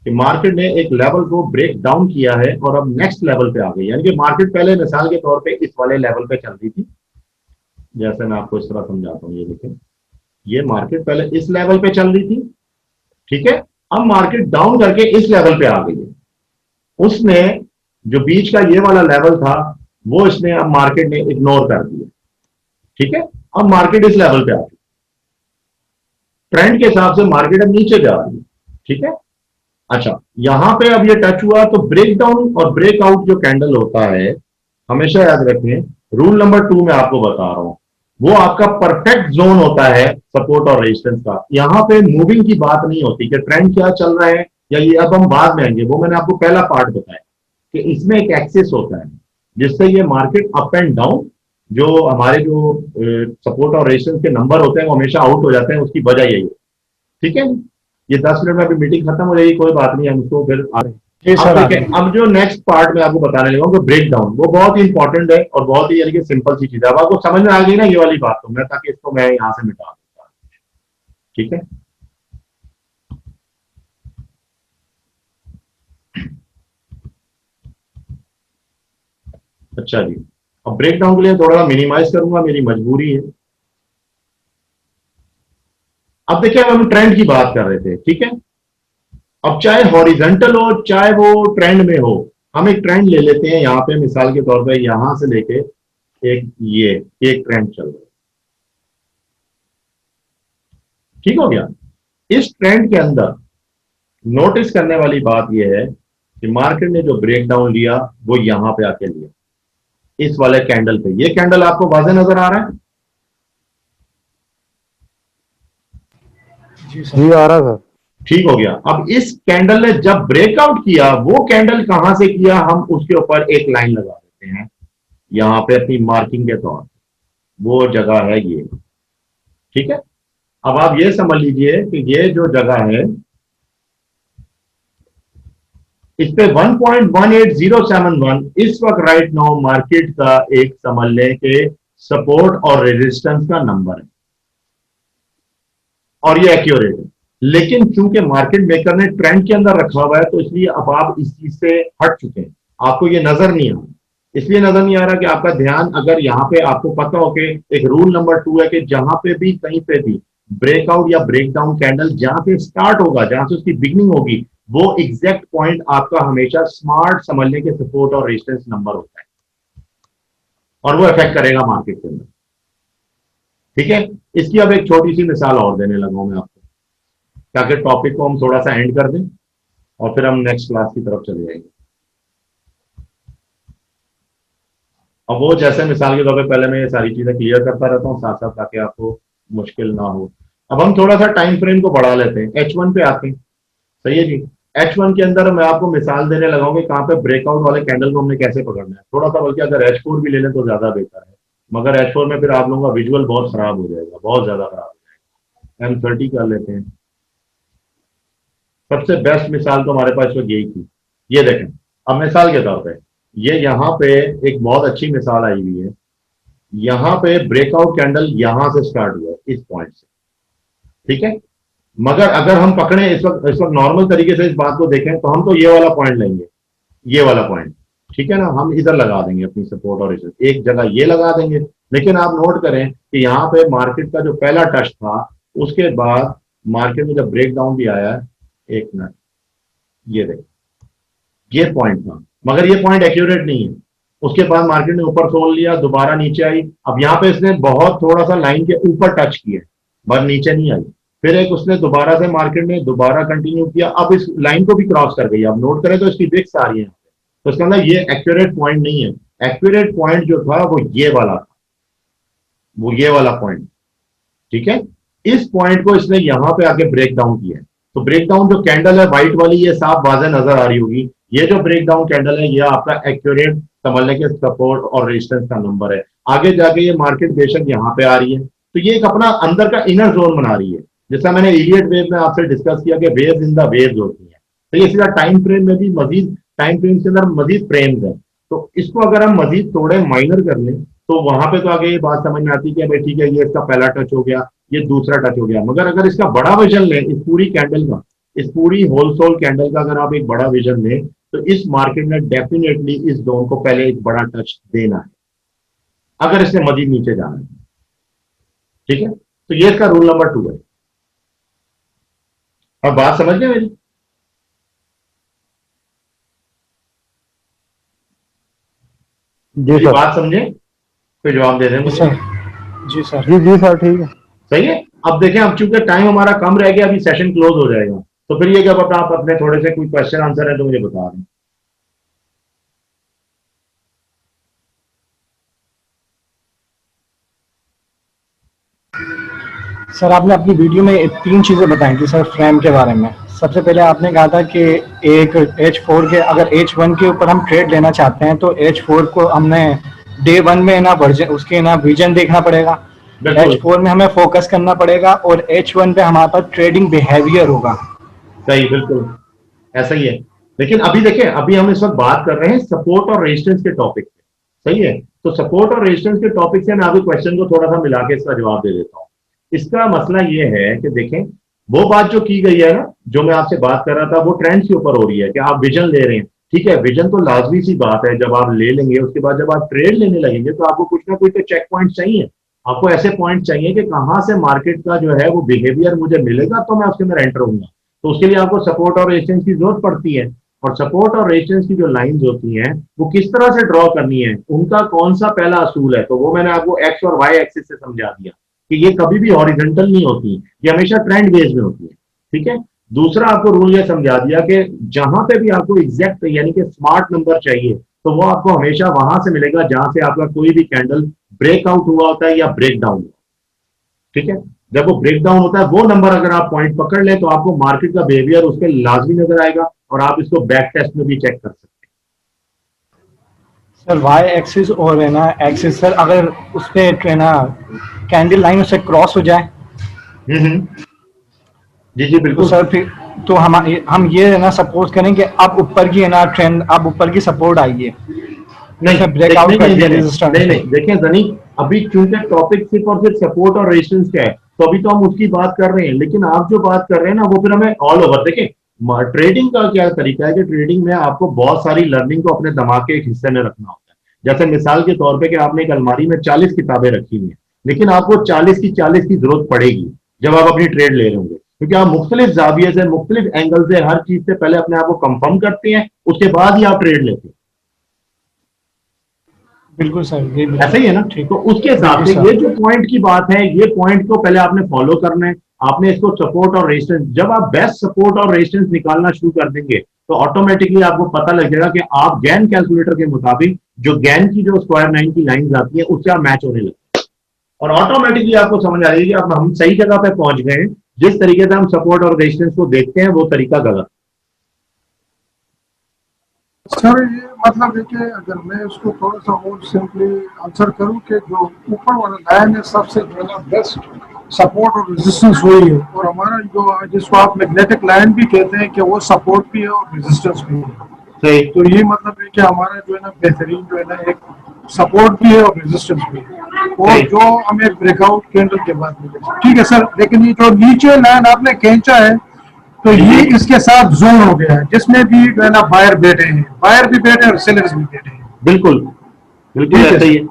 कि मार्केट ने एक लेवल को ब्रेक डाउन किया है और अब नेक्स्ट लेवल पे आ गई। यानी कि मार्केट पहले मिसाल के तौर पे इस वाले लेवल पे चल रही थी, जैसे मैं आपको इस तरह समझाता हूं, ये देखें, ये मार्केट पहले इस लेवल पे चल रही थी, ठीक है। अब मार्केट डाउन करके इस लेवल पे आ गई है। उसने जो बीच का ये वाला लेवल था वो इसने अब मार्केट ने इग्नोर कर दिया, ठीक है। अब मार्केट इस लेवल पे आ गई, ट्रेंड के हिसाब से मार्केट अब नीचे जा रही है, ठीक है। अच्छा, यहां पे अब ये टच हुआ तो ब्रेक डाउन और ब्रेकआउट जो कैंडल होता है, हमेशा याद रखें, रूल नंबर 2 में आपको बता रहा हूं, वो आपका परफेक्ट जोन होता है सपोर्ट और रेजिस्टेंस का। यहां पे मूविंग की बात नहीं होती कि ट्रेंड क्या चल रहा है या ये, अब हम बाद में आएंगे, वो मैंने आपको पहला पार्ट बताया कि इसमें एक एक्सेस होता है जिससे ये मार्केट अप एंड डाउन, जो हमारे जो सपोर्ट और रेजिस्टेंस के नंबर होते हैं वो हमेशा आउट हो जाते हैं, उसकी वजह यही है, ठीक है। ये 10 मिनट में अभी मीटिंग खत्म हो जाएगी, कोई बात नहीं, हम उसको फिर आ रहे हैं। जी अब सर, देखिए, अब जो नेक्स्ट पार्ट में आपको बताने लगा हूं, ब्रेक डाउन, वो बहुत ही इंपॉर्टेंट है और बहुत ही यानी कि सिंपल सी चीज है। अब आपको समझ में आ गई ना ये वाली बात, तो मैं ताकि इसको मैं यहां से मिटा दूंगा, ठीक है। अच्छा जी, अब ब्रेक डाउन के लिए थोड़ा मिनिमाइज करूंगा, मेरी मजबूरी है। अब देखिए, अब हम ट्रेंड की बात कर रहे थे, ठीक है। अब चाहे हॉरिजेंटल हो चाहे वो ट्रेंड में हो, हम एक ट्रेंड ले लेते हैं यहां पे, मिसाल के तौर पे यहां से लेके ये एक ट्रेंड चल रहा है, ठीक हो गया। इस ट्रेंड के अंदर नोटिस करने वाली बात यह है कि मार्केट ने जो ब्रेक डाउन लिया वो यहां पे आके लिया, इस वाले कैंडल पे। ये कैंडल आपको वाज़ेह नजर आ रहा है? जी आ रहा सर। ठीक हो गया। अब इस कैंडल ने जब ब्रेकआउट किया, वो कैंडल कहां से किया, हम उसके ऊपर एक लाइन लगा देते हैं यहां पे अपनी मार्किंग के तौर पर, वो जगह है ये, ठीक है। अब आप ये समझ लीजिए कि ये जो जगह है इस पे 1.18071 इस वक्त राइट नाउ मार्केट का एक समझ लें कि सपोर्ट और रेजिस्टेंस का नंबर है, और ये एक्यूरेट है। लेकिन चूंकि मार्केट मेकर ने ट्रेंड के अंदर रखा हुआ है, तो इसलिए अब आप इस चीज से हट चुके हैं, आपको ये नजर नहीं आ रहा। इसलिए नजर नहीं आ रहा कि आपका ध्यान, अगर यहाँ पे आपको पता हो कि एक रूल नंबर 2 है कि जहां पे भी कहीं पे भी ब्रेकआउट या ब्रेकडाउन कैंडल जहां से स्टार्ट होगा, जहां से उसकी बिगनिंग होगी, वो एग्जैक्ट पॉइंट आपका हमेशा स्मार्ट समझने के सपोर्ट और रेजिस्टेंस नंबर होता है, और वो इफेक्ट करेगा मार्केट के अंदर, ठीक है। इसकी अब एक छोटी सी मिसाल और देने लगा हूं मैं आपको, ताकि टॉपिक को हम थोड़ा सा एंड कर दें और फिर हम नेक्स्ट क्लास की तरफ चले जाएंगे। अब वो जैसे मिसाल के तौर पे पहले मैं ये सारी चीजें क्लियर करता रहता हूँ साथ साथ, ताकि आपको मुश्किल ना हो। अब हम थोड़ा सा टाइम फ्रेम को बढ़ा लेते हैं, H1 पे आते हैं, सही है जी। H1 के अंदर मैं आपको मिसाल देने लगा हूं कि कहां पे ब्रेकआउट वाले कैंडल को हमने कैसे पकड़ना है। थोड़ा सा बल्कि अगर H4 भी ले लें तो ज्यादा बेहतर है, मगर H4 में फिर आप लोगों का विजुअल बहुत खराब हो जाएगा, बहुत ज्यादा खराब हो जाएगा। M30 कर लेते हैं, सबसे बेस्ट मिसाल तो हमारे पास यही थी। ये देखें, अब मिसाल के तौर पे ये यहाँ पे एक बहुत अच्छी मिसाल आई हुई है। यहाँ पे ब्रेकआउट कैंडल यहां से स्टार्ट हुआ है इस पॉइंट से, ठीक है। मगर अगर हम पकड़े इस वक्त नॉर्मल तरीके से इस बात को देखें, तो हम तो ये वाला पॉइंट लेंगे, ये वाला पॉइंट, ठीक है ना। हम इधर लगा देंगे अपनी सपोर्ट और एक जगह ये लगा देंगे। लेकिन आप नोट करें कि यहाँ पे मार्केट का जो पहला टच था, उसके बाद मार्केट में जब ब्रेक डाउन भी आया, एक मिनट, ये देख, ये पॉइंट था, मगर ये पॉइंट एक्यूरेट नहीं है। उसके बाद मार्केट ने ऊपर खोल लिया, दोबारा नीचे आई। अब यहाँ पे इसने बहुत थोड़ा सा लाइन के ऊपर टच किया, बस नीचे नहीं आई। फिर एक उसने दोबारा से मार्केट ने दोबारा कंटिन्यू किया, अब इस लाइन को भी क्रॉस कर गई। अब नोट करें तो इसकी विक्स आ रही है, तो इसका मतलब ये एक्यूरेट पॉइंट नहीं है। एक्यूरेट पॉइंट जो था वो ये वाला था, वो ये वाला पॉइंट, ठीक है। इस पॉइंट को इसने यहां पे आके ब्रेक डाउन किया है। तो ब्रेक डाउन जो कैंडल है व्हाइट वाली, ये साफ वाज़ेह नजर आ रही होगी। ये जो ब्रेक डाउन कैंडल है, ये आपका एक्यूरेट समझने के सपोर्ट और रेजिस्टेंस का नंबर है। आगे जाके ये मार्केट बेशक यहां पे आ रही है, तो ये एक अपना अंदर का इनर जोन बना रही है, जैसा मैंने इलियट वेव में आपसे डिस्कस किया कि वेव्स इन द वेव्स होती है। तो ये सीधा टाइम फ्रेम में भी मजीद टाइम फ्रेम के अंदर मजीद फ्रेम्स है। तो इसको अगर हम मजीद थोड़े माइनर कर लें तो वहां पे तो आगे ये बात समझ में आती है कि भाई ठीक है, ये इसका पहला टच हो गया, ये दूसरा टच हो गया। मगर अगर इसका बड़ा विजन लें इस पूरी कैंडल का, इस पूरी होल सोल कैंडल का अगर आप एक बड़ा विजन लें, तो इस मार्केट में डेफिनेटली इस जोन को पहले एक बड़ा टच देना है अगर इसने मजीद नीचे जाना है। ठीक है, तो ये इसका रूल नंबर 2 है। अब बात समझ गए मेरी? जी मेरी सर। बात समझे? कोई जवाब दे दें जी मुझे। सर। जी सर। जी सर, ठीक है। सही है। अब देखें, अब चूंकि टाइम हमारा कम रह गया, अभी सेशन क्लोज हो जाएगा, तो फिर ये कि अब आप अपने थोड़े से कोई क्वेश्चन आंसर है तो मुझे बता दें। सर आपने अपनी वीडियो में 3 चीज़ें बताई थी सर फ्रेम के बारे में। सबसे पहले आपने कहा था कि एक H4 के अगर H1 के ऊपर हम ट्रेड लेना चाहते हैं तो H4 को हमने डे 1 में ना वर्जन उसके ना विजन देखना पड़ेगा, बिल्कुल H4 में हमें फोकस करना पड़ेगा और H1 पे हमारे पास ट्रेडिंग बिहेवियर होगा। सही, बिल्कुल ऐसा ही है। लेकिन अभी देखें, अभी हम इस वक्त बात कर रहे हैं सपोर्ट और रेजिस्टेंस के टॉपिक पे। सही है, तो सपोर्ट और रेजिस्टेंस के टॉपिक से मैं आपके क्वेश्चन को थोड़ा सा मिला के इसका जवाब दे देता हूँ। इसका मसला ये है कि देखें, वो बात जो की गई है ना, जो मैं आपसे बात कर रहा था, वो ट्रेंड के ऊपर हो रही है कि आप विजन ले रहे हैं। ठीक है, विजन तो लाजमी सी बात है, जब आप ले लेंगे उसके बाद जब आप ट्रेड लेने लगेंगे तो आपको कुछ ना कुछ तो चेक पॉइंट चाहिए। आपको ऐसे पॉइंट चाहिए कि कहां से मार्केट का जो है वो बिहेवियर मुझे मिलेगा तो मैं उसके अंदर एंटर होऊंगा। तो उसके लिए आपको सपोर्ट और रेजिस्टेंस की जरूरत पड़ती है। और सपोर्ट और रेजिस्टेंस की जो लाइंस होती हैं वो किस तरह से ड्रॉ करनी है, उनका कौन सा पहला असूल है, तो वो मैंने आपको एक्स और वाई एक्सिस से समझा दिया कि ये कभी भी हॉरिजॉन्टल नहीं होती, ये हमेशा ट्रेंड बेस में होती है। ठीक है, दूसरा आपको रूल ये समझा दिया कि जहां पे भी आपको एग्जैक्ट यानी कि स्मार्ट नंबर चाहिए तो वो आपको हमेशा वहां से मिलेगा जहां से आपका कोई भी कैंडल ब्रेकआउट हुआ होता है या ब्रेक डाउन हुआ। ठीक है, जब वो ब्रेक डाउन होता है वो नंबर अगर आप पॉइंट पकड़ ले तो आपको मार्केट का बिहेवियर उसके लाजमी नजर आएगा और आप इसको बैक टेस्ट में भी चेक कर सकते सर वाई एक्सिस और है ना एक्सिस सर अगर उस पे ना कैंडल लाइन उससे क्रॉस हो जाए हैं। जी जी तो बिल्कुल। सर फिर तो हम ये है ना सपोज करें कि अब ऊपर की है ना ट्रेंड अब ऊपर की सपोर्ट आई है, नहीं उसने ब्रेकआउट कर दिया रेजिस्टेंस नहीं नहीं, देखें जनी, अभी चूंकि टॉपिक सिर्फ और सिर्फ सपोर्ट और रेजिस्टेंस का है तो अभी तो हम उसकी बात कर रहे हैं, लेकिन आप जो बात कर रहे हैं ना वो फिर हमें ऑल ओवर देखें। ट्रेडिंग का क्या तरीका है कि ट्रेडिंग में आपको बहुत सारी लर्निंग को अपने दिमाग के एक हिस्से में रखना होता है। जैसे मिसाल के तौर पे कि आपने एक अलमारी में 40 किताबें रखी हुई हैं, लेकिन आपको 40 की जरूरत पड़ेगी जब आप अपनी ट्रेड ले रहे होंगे, क्योंकि आप मुख्तलिफ जाविये से मुख्तलिफ एंगल से हर चीज से पहले अपने आप को कंफर्म करते हैं, उसके बाद ही आप ट्रेड लेते हैं। बिल्कुल सर, ये ऐसा ही है ना? तो उसके हिसाब से ये जो पॉइंट की बात है, ये पॉइंट को पहले आपने फॉलो करना है। आपने इसको सपोर्ट और रेजिस्टेंस, जब आप बेस्ट सपोर्ट और रेजिस्टेंस निकालना शुरू कर देंगे तो ऑटोमेटिकली आपको पता लग जाएगा कि आप गैन कैलकुलेटर के मुताबिक जो गैन की जो स्क्वायर 9 की लाइन आती है उससे आप मैच होने लगते हैं और ऑटोमेटिकली आपको समझ आ जाएगी अब हम सही जगह पे पहुंच गए हैं। जिस तरीके से हम सपोर्ट और रेजिस्टेंस को देखते हैं वो तरीका गलत। सर ये मतलब है कि अगर मैं इसको थोड़ा सा और सिंपली आंसर करूं कि जो ऊपर वाला लाइन है सबसे जो है ना बेस्ट सपोर्ट और रेजिस्टेंस वही है, और हमारा जो जिसको आप मैग्नेटिक लाइन भी कहते हैं कि वो सपोर्ट भी है और रेजिस्टेंस भी है। सही। तो ये मतलब है कि हमारा जो है ना बेहतरीन जो है ना एक सपोर्ट भी है और रेजिस्टेंस भी है, और जो हमें ब्रेकआउट कैंडल के बाद मिलेगा। ठीक है सर, लेकिन ये जो नीचे लाइन आपने खींचा है तो ये इसके साथ जोन हो गया है जिसमें भी जो है ना बायर बैठे हैं, बायर भी बैठे हैं और सेलर्स भी बैठे हैं। बिल्कुल बिल्कुल ऐसा ही है।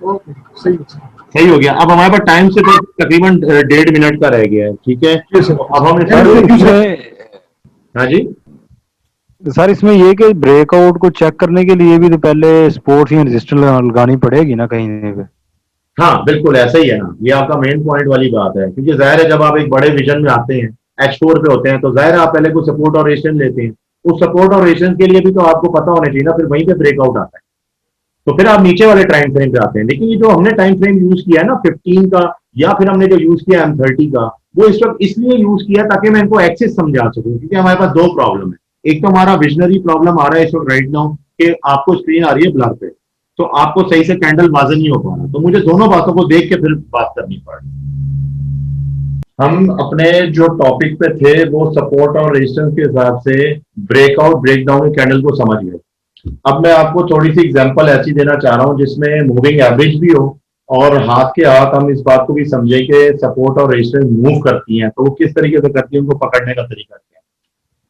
ओके, सही है। सही हो गया। अब हमारे पास टाइम से तो तकरीबन 1.5 मिनट का रह गया है। ठीक है, अब हम हाँ जी सर इसमें ये कि ब्रेकआउट को चेक करने के लिए भी तो पहले सपोर्ट या रेजिस्टेंस लगानी पड़ेगी ना कहीं पे। हाँ बिल्कुल ऐसा ही है ना, ये आपका मेन पॉइंट वाली बात है, क्योंकि जाहिर है जब आप एक बड़े विजन में आते हैं H4 पे होते हैं तो जाहिर है आप पहले कोई सपोर्ट और रेजिस्टेंस लेते हैं। उस सपोर्ट और रेजिस्टेंस के लिए भी तो आपको पता होना चाहिए ना, फिर वहीं पे ब्रेकआउट आता है तो फिर आप नीचे वाले टाइम फ्रेम पे आते हैं। लेकिन ये जो हमने टाइम फ्रेम यूज किया है ना 15 का, या फिर हमने जो यूज किया M30 का, वो इस वक्त इसलिए यूज किया ताकि मैं इनको एक्सेस समझा सकूं, क्योंकि हमारे पास 2 प्रॉब्लम है। एक तो हमारा विजनरी प्रॉब्लम आ रहा है इस वक्त राइट नाउ कि आपको स्क्रीन आ रही है ब्लर पे, तो आपको सही से कैंडल वाज़ेह नहीं हो पा रहा, तो मुझे दोनों बातों को देख के फिर बात करनी पड़ी। हम अपने जो टॉपिक पे थे वो सपोर्ट और रेजिस्टेंस के हिसाब से ब्रेकआउट ब्रेकडाउन के कैंडल को समझ गए। अब मैं आपको थोड़ी सी एग्जांपल ऐसी देना चाह रहा हूं जिसमें मूविंग एवरेज भी हो और हाथ के हाथ हम इस बात को भी समझे कि सपोर्ट और रेजिस्टेंस मूव करती हैं, तो वो किस तरीके से करती है, उनको पकड़ने का तरीका क्या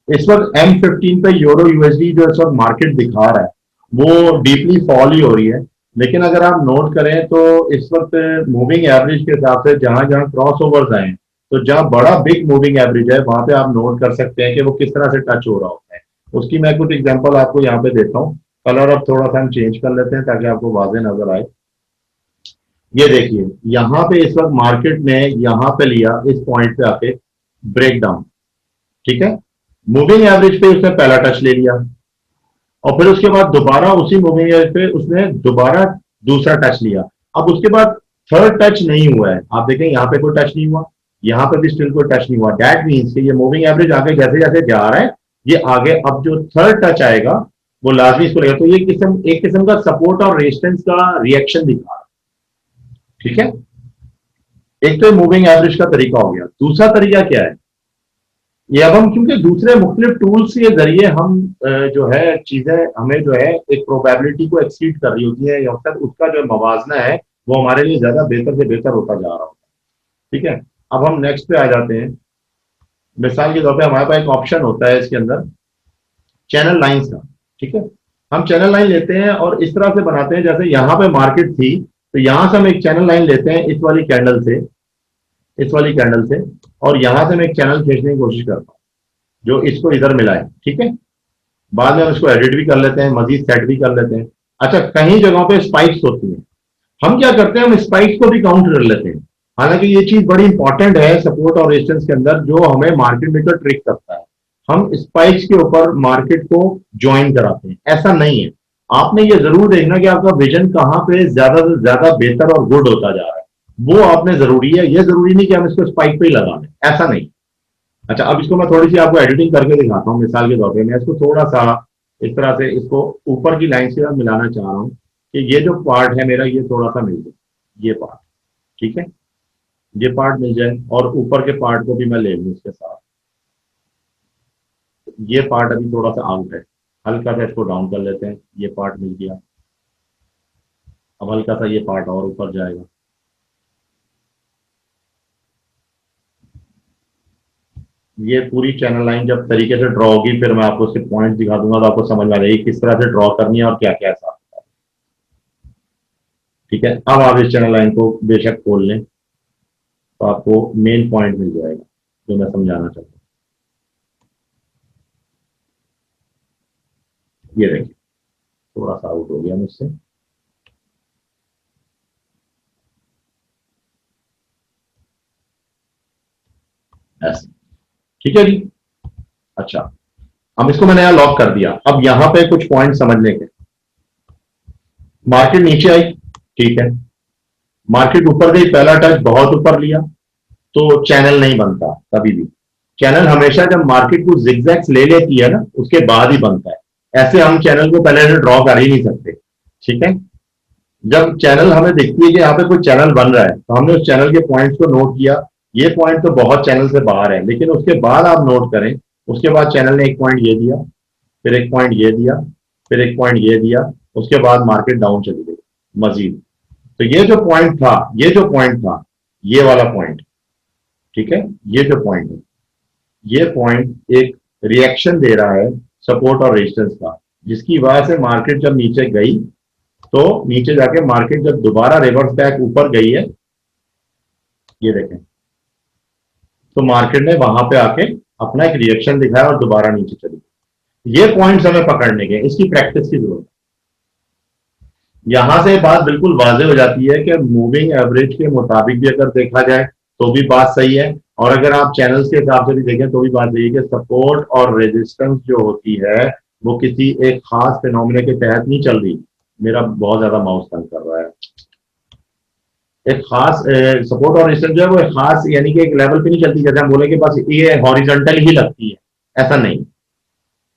है। इस वक्त M15 पे यूरो यूएसडी जो इस वक्त मार्केट दिखा रहा है वो डीपली फॉल ही हो रही है, लेकिन अगर आप नोट करें तो इस वक्त मूविंग एवरेज के हिसाब से जहां जहां क्रॉस ओवर्स आए, तो जहां बड़ा बिग मूविंग एवरेज है वहां पे आप नोट कर सकते हैं कि वो किस तरह से टच हो रहा होता है। उसकी मैं कुछ एग्जांपल आपको यहाँ पे देता हूँ। कलर अब थोड़ा सा हम चेंज कर लेते हैं ताकि आपको वाज़ेह नजर आए। ये देखिए यहाँ पे इस वक्त मार्केट ने यहाँ पे लिया इस पॉइंट पे आके ब्रेक डाउन, ठीक है, मूविंग एवरेज पे उसने पहला टच ले लिया और फिर उसके बाद दोबारा उसी मूविंग एवरेज पे उसने दोबारा दूसरा टच लिया। अब उसके बाद थर्ड टच नहीं हुआ है, आप देखें यहाँ पे कोई टच नहीं हुआ, यहाँ पे भी स्टिल कोई टच नहीं हुआ। दैट मीन्स कि ये मूविंग एवरेज आगे जैसे जैसे जा रहा है ये आगे अब जो थर्ड टच आएगा वो लाजमी इसको लेगा, तो ये एक किस्म का सपोर्ट और रेजिस्टेंस का रिएक्शन दिखा रहा है, ठीक है। एक तो मूविंग एवरेज का तरीका हो गया। दूसरा तरीका क्या है, ये अब हम क्योंकि दूसरे मुख्तलिफ टूल्स के जरिए हम जो है चीजें हमें जो है एक प्रोबेबिलिटी को एक्सीड कर रही होती है या फिर उसका जो मवाजना है वो हमारे लिए ज्यादा बेहतर से बेहतर होता जा रहा होता है, ठीक है। अब हम नेक्स्ट पे आ जाते हैं। मिसाल के तौर पे हमारे पास एक ऑप्शन होता है इसके अंदर चैनल लाइंस का, ठीक है। हम चैनल लाइन लेते हैं और इस तरह से बनाते हैं जैसे यहाँ पे मार्केट थी, तो यहां से हम एक चैनल लाइन लेते हैं इस वाली कैंडल से, इस वाली कैंडल से, और यहां से मैं एक चैनल खींचने की कोशिश करता हूं जो इसको इधर मिलाए, ठीक है। बाद में हम इसको एडिट भी कर लेते हैं, मजीद सेट भी कर लेते हैं। अच्छा, कहीं जगहों पे स्पाइक्स होती हैं, हम क्या करते हैं, हम स्पाइक्स को भी काउंट कर लेते हैं। हालांकि ये चीज बड़ी इंपॉर्टेंट है सपोर्ट और रेजिस्टेंस के अंदर, जो हमें मार्केट में जो ट्रिक करता है, हम स्पाइक्स के ऊपर मार्केट को ज्वाइन कराते हैं। ऐसा नहीं है, आपने ये जरूर देखना कि आपका विजन कहाँ पे ज्यादा से ज्यादा बेहतर और गुड होता जा रहा है, वो आपने जरूरी है। ये जरूरी नहीं कि हम इसको स्पाइक पे ही लगा लें, ऐसा नहीं। अच्छा, अब इसको मैं थोड़ी सी आपको एडिटिंग करके दिखाता हूँ। मिसाल के तौर पर मैं इसको थोड़ा सा इस तरह से इसको ऊपर की लाइन से मिलाना चाह रहा हूँ कि ये जो पार्ट है मेरा ये थोड़ा सा मिल जाए, ये पार्ट, ठीक है, ये पार्ट मिल जाए और ऊपर के पार्ट को भी मैं ले लूँ इसके साथ। ये पार्ट अभी थोड़ा सा आउट है, हल्का सा इसको डाउन कर लेते हैं, ये पार्ट मिल गया। अब हल्का सा ये पार्ट और ऊपर जाएगा, ये पूरी चैनल लाइन जब तरीके से ड्रॉ होगी फिर मैं आपको सिर्फ पॉइंट दिखा दूंगा तो आपको समझ में आ जाएगी किस तरह से ड्रॉ करनी है और क्या क्या ऐसा, ठीक है। अब आप इस चैनल लाइन को बेशक खोल लें तो आपको मेन पॉइंट मिल जाएगा जो मैं समझाना चाहता हूँ। ये देखिए थोड़ा सा आउट हो गया मुझसे, ऐसे, ठीक है जी। अच्छा, अब इसको मैंने यहां लॉक कर दिया। अब यहां पे कुछ पॉइंट समझने के, मार्केट नीचे आई, ठीक है, मार्केट ऊपर गई, पहला टच बहुत ऊपर लिया तो चैनल नहीं बनता कभी भी। चैनल हमेशा जब मार्केट को जिगजैग्स ले लेती है ना उसके बाद ही बनता है, ऐसे हम चैनल को पहले से ड्रॉ कर ही नहीं सकते, ठीक है। जब चैनल हमें दिखती है कि यहाँ पे कोई चैनल बन रहा है तो हमने उस चैनल के पॉइंट्स को नोट किया, ये पॉइंट तो बहुत चैनल से बाहर है, लेकिन उसके बाद आप नोट करें, उसके बाद चैनल ने एक पॉइंट ये दिया, फिर एक पॉइंट ये दिया, फिर एक पॉइंट ये दिया, उसके बाद मार्केट डाउन चली गई मजीद। तो ये जो पॉइंट था, ये जो पॉइंट था, ये वाला पॉइंट, ठीक है, ये जो पॉइंट है, ये पॉइंट एक रिएक्शन दे रहा है सपोर्ट और रेजिस्टेंस का, जिसकी वजह से मार्केट जब नीचे गई तो नीचे जाके मार्केट जब दोबारा रिवर्स बैक ऊपर गई है, ये देखें, तो मार्केट ने वहां पे आके अपना एक रिएक्शन दिखाया और दोबारा नीचे चली गई। ये पॉइंट्स हमें पकड़ने के, इसकी प्रैक्टिस की जरूरत है। यहां से बात बिल्कुल वाज़ेह हो जाती है कि मूविंग एवरेज के मुताबिक भी अगर देखा जाए तो भी बात सही है, और अगर आप चैनल्स के हिसाब से भी देखें तो भी बात सही है कि सपोर्ट और रेजिस्टेंस जो होती है वो किसी एक खास फिनोमिना के तहत नहीं चल रही। मेरा बहुत ज्यादा माउस तंग कर रहा है। एक खास सपोर्ट और रेजिस्टेंस जो है वो एक खास यानी कि एक लेवल पे नहीं चलती, जैसे हम बोले कि बस ये हॉरिजॉन्टल ही लगती है, ऐसा नहीं,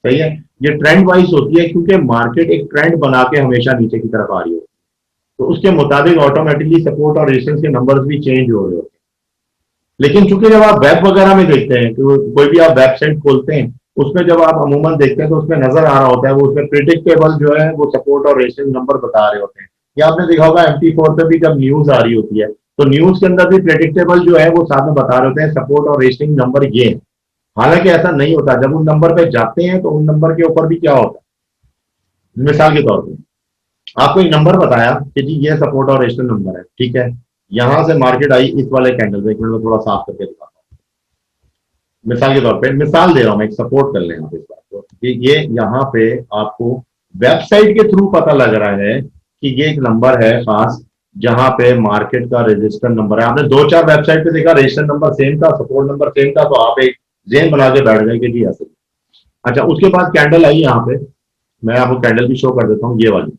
सही है। ये ट्रेंड वाइज होती है क्योंकि मार्केट एक ट्रेंड बना के हमेशा नीचे की तरफ आ रही होती है। तो उसके मुताबिक ऑटोमेटिकली सपोर्ट और रेजिस्टेंस के नंबर्स भी चेंज हो रहे होते हैं। लेकिन चूंकि जब आप वेब वगैरह में देखते हैं, तो कोई भी आप वेबसाइट खोलते हैं, उसमें जब आप अमूमन देखते हैं तो उसमें नजर आ रहा होता है, वो उसमें प्रिडिक्टेबल जो है वो सपोर्ट और रेजिस्टेंस नंबर बता रहे होते हैं। या आपने देखा होगा MT4 पे भी जब न्यूज आ रही होती है, तो न्यूज के अंदर भी प्रिडिक्टेबल जो है वो साथ में बता रहे होते हैं सपोर्ट और रेजिस्टेंस नंबर ये है। हालांकि ऐसा नहीं होता, जब उन नंबर पे जाते हैं तो उन नंबर के ऊपर भी क्या होता है, मिसाल के तौर पर आपको एक नंबर बताया कि जी ये सपोर्ट और रेजिस्टेंस नंबर है, ठीक है, यहां से मार्केट आई इस वाले कैंडल पे, एक मिनट में थोड़ा साफ करके दिखाता हूं। मिसाल के तौर पे मिसाल दे रहा हूं मैं, एक सपोर्ट कर लें आप इस बात को कि ये यहाँ पे आपको वेबसाइट के थ्रू पता लग रहा है कि ये एक नंबर है खास, जहां पे मार्केट का रजिस्टर नंबर है। आपने दो चार वेबसाइट पे देखा रजिस्टर नंबर सेम था, सपोर्ट नंबर सेम था, तो आप एक जेन बना के बैठ गए कि जी ऐसे। अच्छा, उसके बाद कैंडल आई यहाँ पे, मैं आपको कैंडल भी शो कर देता हूँ, ये वाली,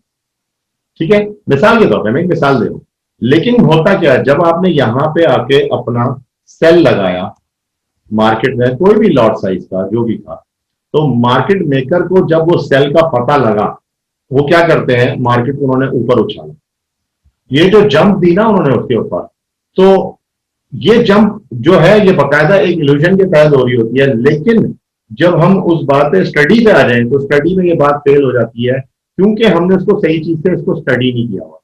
ठीक है, मिसाल के तौर पे मैं एक मिसाल दे रहा हूं। लेकिन होता क्या है, जब आपने यहां पे आके अपना सेल लगाया मार्केट में, कोई भी लॉट साइज का जो भी था, तो मार्केट मेकर को जब वो सेल का पता लगा, वो क्या करते हैं, मार्केट को उन्होंने ऊपर उछाला। ये जो जंप दी ना उन्होंने उसके ऊपर, तो ये जंप जो है ये बाकायदा एक इल्यूजन के तहत हो रही होती है। लेकिन जब हम उस बात पे स्टडी पे आ जाए तो स्टडी में ये बात फेल हो जाती है, क्योंकि हमने उसको सही चीज से इसको स्टडी नहीं किया हुआ।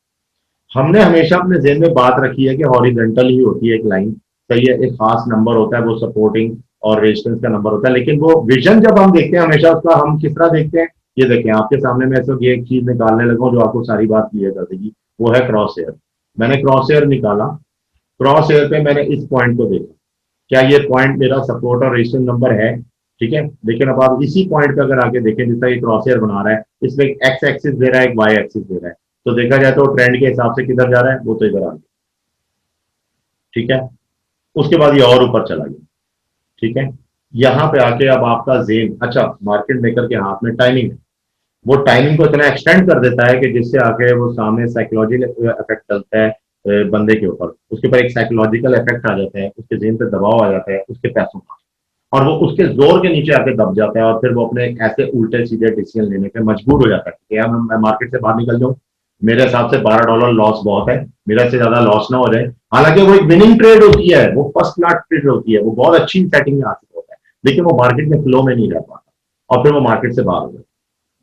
हमने हमेशा अपने ज़हन में बात रखी है कि हॉरिजॉन्टल ही होती है एक लाइन, सही है, एक खास नंबर होता है, वो सपोर्टिंग और रेजिस्टेंस का नंबर होता है। लेकिन वो विजन जब हम देखते हैं हमेशा उसका, हम किस तरह देखते हैं, ये देखें आपके सामने मैं इस ये एक चीज निकालने लगा जो आपको सारी बात क्लियर कर देगी, वो है क्रॉस हेयर। मैंने क्रॉस हेयर निकाला, क्रॉस हेयर पे मैंने इस पॉइंट को देखा, क्या ये पॉइंट मेरा सपोर्ट और रेजिस्टेंस नंबर है, ठीक है। लेकिन अब आप इसी पॉइंट पे अगर आके देखें, जितना ये क्रॉस हेयर बना रहा है, इसमें एक एक्स एक्सिस दे रहा है, एक वाई एक्सिस दे रहा है, तो देखा जाए तो ट्रेंड के हिसाब से किधर जा रहा है, वो तो इधर आ गया, ठीक है। उसके बाद ये और ऊपर चला गया, ठीक है। यहां पे आके अब आपका जेन, अच्छा मार्केट मेकर के हाथ में टाइमिंग है, वो टाइमिंग को इतना एक्सटेंड कर देता है कि जिससे आके वो सामने साइकोलॉजिकल इफेक्ट चलता है बंदे के ऊपर, उसके ऊपर एक साइकोलॉजिकल इफेक्ट आ जाता है, उसके जेन पे दबाव आ जाता है उसके पैसों का, और वो उसके जोर के नीचे आके दब जाता है, और फिर वो अपने ऐसे उल्टे सीधे डिसीजन लेने पे मजबूर हो जाता है कि यार मैं मार्केट से बाहर निकल जाऊं, मेरे हिसाब से $12 लॉस बहुत है, मेरा से ज्यादा लॉस ना हो जाए। हालांकि वो एक विनिंग ट्रेड होती है, वो फर्स्ट क्लास ट्रेड होती है, वो बहुत अच्छी सेटिंग में आ चुका होता है, लेकिन वो मार्केट में फ्लो में नहीं रह पाता और फिर वो मार्केट से बाहर हो जाता है।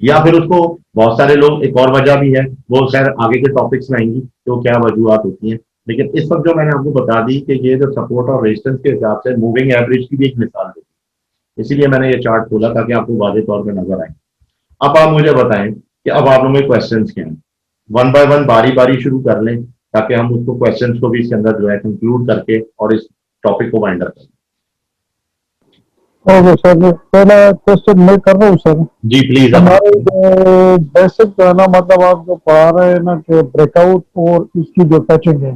या फिर उसको बहुत सारे लोग, एक और वजह भी है, वो शायद आगे के टॉपिक्स में आएंगी तो क्या वजूहत होती हैं, लेकिन इस वक्त जो मैंने आपको बता दी कि ये जो सपोर्ट और रेजिस्टेंस के हिसाब से मूविंग एवरेज की भी एक मिसाल दी, इसीलिए मैंने ये चार्ट खोला ताकि आपको वाज़ेह तौर पर नजर आए। अब आप मुझे बताएं कि अब आप लोगों के क्वेश्चन क्या हैं, वन बाय वन बारी बारी शुरू कर लें ताकि हम उसको क्वेश्चंस को भी इसके अंदर जो है कंक्लूड करके और इस टॉपिक को वाइंड अप करें। ओके सर, पहला क्वेश्चन मैं कर रहा हूँ सर। Ji please. हमारे जो बेसिक जो है ना, मतलब आप जो पढ़ा रहे हैं ना कि ब्रेकआउट और इसकी जो टचिंग है,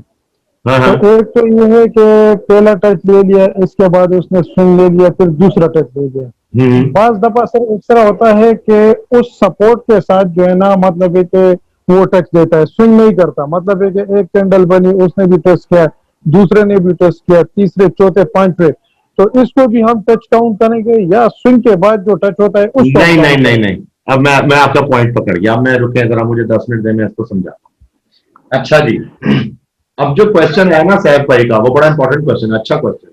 हाँ तो एक तो ये है कि पहला टच ले लिया, इसके बाद उसने स्विंग ले लिया, फिर दूसरा टच ले लिया। बाज दफा सर इस तरह होता है कि उस सपोर्ट के साथ जो है ना, मतलब है कि वो टच देता है, स्विंग नहीं करता। मतलब है कि एक कैंडल बनी, उसने भी टच किया, दूसरे ने भी टच किया, तीसरे चौथे पांचवे, तो इसको भी हम टच काउंट करेंगे या स्विंग के बाद जो टच होता है उसको? नहीं नहीं नहीं नहीं, अब मैं आपका पॉइंट पकड़ गया, अब मैं रुके जरा, मुझे 10 मिनट दे, मैं इसको समझाता हूं। अच्छा जी, अब जो क्वेश्चन है ना सैफ भाई का, वो बड़ा इंपॉर्टेंट क्वेश्चन है, अच्छा क्वेश्चन।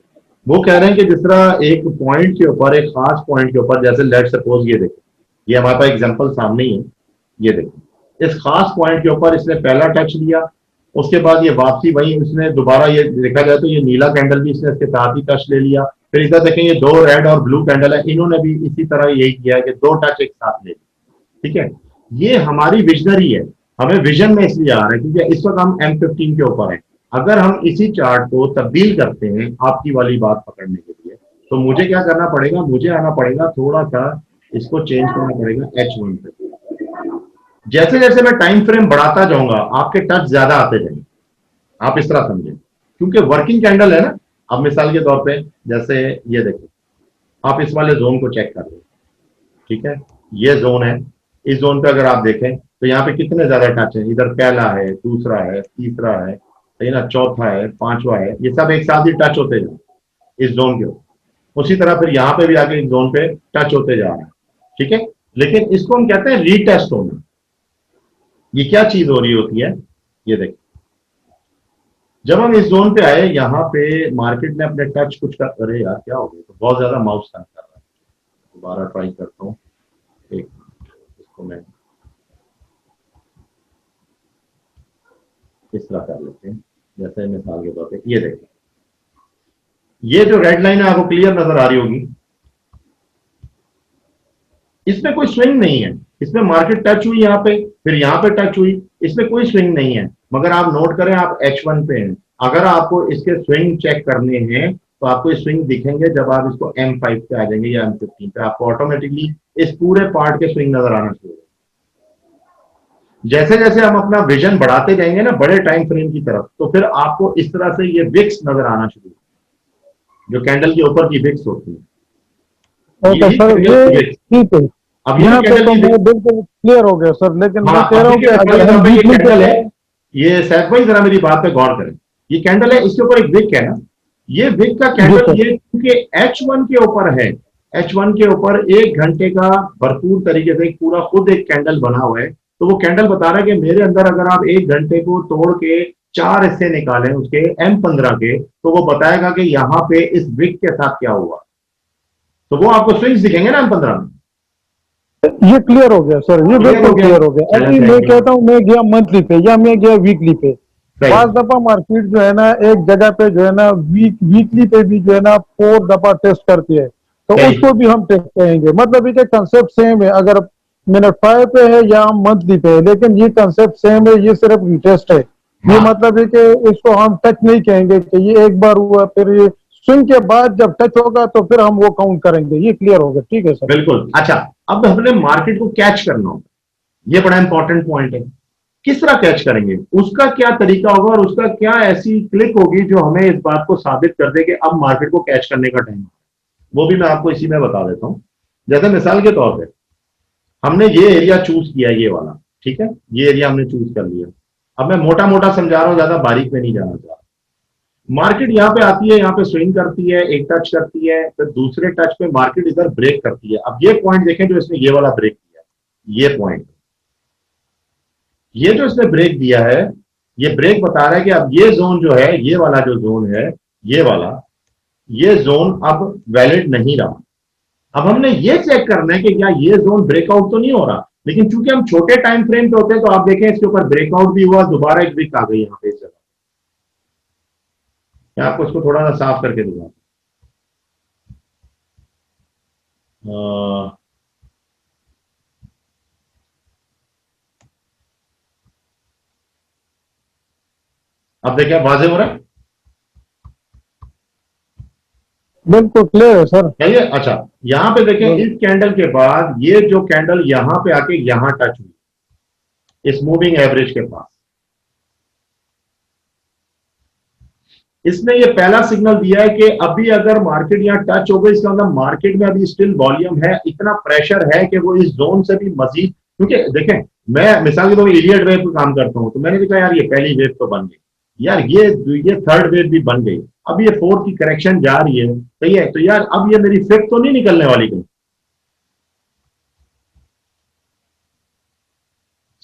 वो कह रहे हैं कि जिस तरह एक पॉइंट के ऊपर, एक खास पॉइंट के ऊपर, जैसे लेट सपोज ये देखो, ये हमारे पास एग्जांपल सामने ही है, ये देखो, इस खास पॉइंट के ऊपर इसने पहला टच लिया, उसके बाद ये वापसी वही, इसने दोबारा, ये देखा जाए तो ये नीला कैंडल भी इसने इसके साथ ही टच ले लिया, फिर इधर देखें ये दो रेड और ब्लू कैंडल है, इन्होंने भी इसी तरह यही किया है कि दो टच एक साथ ले लिया, ठीक है। ये हमारी विजनरी है, हमें विजन में इसलिए आ रहा है क्योंकि इस वक्त हम M15 के ऊपर हैं। अगर हम इसी चार्ट को तब्दील करते हैं आपकी वाली बात पकड़ने के लिए, तो मुझे क्या करना पड़ेगा, मुझे आना पड़ेगा थोड़ा सा, इसको चेंज करना पड़ेगा H1 पे। जैसे जैसे मैं टाइम फ्रेम बढ़ाता जाऊंगा आपके टच ज्यादा आते जाएंगे, आप इस तरह समझें, क्योंकि वर्किंग कैंडल है ना। अब मिसाल के तौर पे जैसे ये देखो, आप इस वाले जोन को चेक कर लो, ठीक है, ये जोन है, इस जोन पे अगर आप देखें तो यहाँ पे कितने ज्यादा टच है, इधर पहला है, दूसरा है, तीसरा है, सही ना, चौथा है, पांचवा है, ये सब एक साथ ही टच होते जा रहे हैं इस जोन के ऊपर। उसी तरह फिर यहाँ पे भी आके इस जोन पे टच होते जा रहा है, ठीक है। लेकिन इसको हम कहते हैं रीटेस्ट होना। ये क्या चीज हो रही होती है, ये देखिए, जब हम इस जोन पे आए, यहाँ पे मार्केट ने अपने टच कुछ कर, अरे यार क्या हो गया, तो बहुत ज्यादा माउस तंग कर रहा है, दोबारा ट्राई करता हूँ। एक इसको मैं इस तरह कर लेते हैं, जैसे मिसाल के तौर पे ये देखिए, ये जो रेड लाइन है आपको क्लियर नजर आ रही होगी, इसमें कोई स्विंग नहीं है, इसमें मार्केट टच हुई यहाँ पे, फिर यहाँ पे टच हुई, इसमें कोई स्विंग नहीं है। मगर आप नोट करें, आप H1 पे हैं, अगर आपको इसके स्विंग चेक करने हैं तो आपको स्विंग दिखेंगे जब आप इसको M5 पे आ जाएंगे या M15 पे, आपको ऑटोमेटिकली इस पूरे पार्ट के स्विंग नजर आना शुरू होगा। जैसे जैसे हम अपना विजन बढ़ाते जाएंगे ना बड़े टाइम फ्रेम की तरफ, तो फिर आपको इस तरह से ये विक्स नजर आना शुरू होगा, जो कैंडल के ऊपर की विक्स होती है। ओके सर, ये ठीक है, अब यहाँ पे कैंडल तो की मैं बिल्कुल क्लियर हो गया सर, लेकिन मैं हाँ, कह रहा हूँ कि अगर हम ये वीकली कैंडल है, ये सैफ भाई जरा मेरी बात पे गौर करें, ये कैंडल है, इसके ऊपर एक विक है ना, ये विक का कैंडल सर। ये क्योंकि H1 के ऊपर है, H1 के ऊपर 1 घंटे का भरपूर तरीके से एक पूरा खुद एक कैंडल बना हुआ है, तो वो कैंडल बता रहा है कि मेरे अंदर अगर आप 1 घंटे को तोड़ के 4 हिस्से निकालें उसके M15 के, तो वो बताएगा कि यहाँ पे इस विक के साथ क्या हुआ, तो वो आपको स्विंग्स दिखेंगे ना M15 में। ये क्लियर हो गया सर, ये बिल्कुल क्लियर हो गया। अभी मैं कहता हूँ, मैं गया मंथली पे या मैं गया वीकली पे, पांच दफा मार्केट जो है ना एक जगह पे जो है ना वीकली पे भी जो है ना 4 दफा टेस्ट करती है, तो उसको भी हम टेस्ट करेंगे। मतलब ये कंसेप्ट सेम है, अगर मिनट 5 पे है या हम मंथली पे है, लेकिन ये कंसेप्ट सेम है, ये सिर्फ रिटेस्ट है। ये मतलब है कि इसको हम टच नहीं कहेंगे कि ये एक बार हुआ, फिर ये स्विंग के बाद जब टच होगा तो फिर हम वो काउंट करेंगे। ये क्लियर होगा, ठीक है सर? बिल्कुल। अच्छा, अब हमने मार्केट को कैच करना होगा, ये बड़ा इंपॉर्टेंट पॉइंट है। किस तरह कैच करेंगे, उसका क्या तरीका होगा और उसका क्या ऐसी क्लिक होगी जो हमें इस बात को साबित कर दे कि अब मार्केट को कैच करने का टाइम है, वो भी मैं आपको इसी में बता देता हूं। जैसे मिसाल के तौर पे हमने ये एरिया चूज किया, ये वाला, ठीक है, ये एरिया हमने चूज कर लिया। अब मैं मोटा मोटा समझा रहा हूं, ज्यादा बारीक में नहीं जाना चाह रहा। मार्केट यहाँ पे आती है, यहाँ पे स्विंग करती है, एक टच करती है, फिर दूसरे टच पे मार्केट इधर ब्रेक करती है। अब ये पॉइंट देखें जो इसने ये वाला ब्रेक किया, ये पॉइंट, ये जो इसने ब्रेक दिया है, ये ब्रेक बता रहा है कि अब ये जोन जो है, ये वाला जो जोन है, ये वाला, ये जोन अब वैलिड नहीं रहा। अब हमने ये चेक करना है कि क्या ये जोन ब्रेकआउट तो नहीं हो रहा, लेकिन चूंकि हम छोटे टाइम फ्रेम पे होते हैं, तो आप देखें इसके ऊपर ब्रेकआउट भी हुआ, दोबारा एक ब्रेक आ गई यहाँ पे इस जगह। मैं आपको इसको थोड़ा सा साफ करके दूंगा। अब देखिए वाजे हो रहा है, बिल्कुल क्लियर है सर। है ये? अच्छा, यहां पे देखें, इस कैंडल के बाद ये जो कैंडल यहां पे आके यहां टच हुई, इस मूविंग एवरेज के पास, इसने ये पहला सिग्नल दिया है कि अभी अगर मार्केट यहां टच हो गई, इसका मतलब मार्केट में अभी स्टिल वॉल्यूम है, इतना प्रेशर है कि वो इस जोन से भी मजीद, क्योंकि देखें मैं मिसाल के तौर पर इलियट वेव पर काम करता हूं, तो मैंने देखा यार ये पहली वेव तो बन गई, यार ये थर्ड वेव भी बन गई, अब ये फोर्थ की करेक्शन जा रही है, सही है, तो यार अब ये मेरी फिफ्थ तो नहीं निकलने वाली कहीं।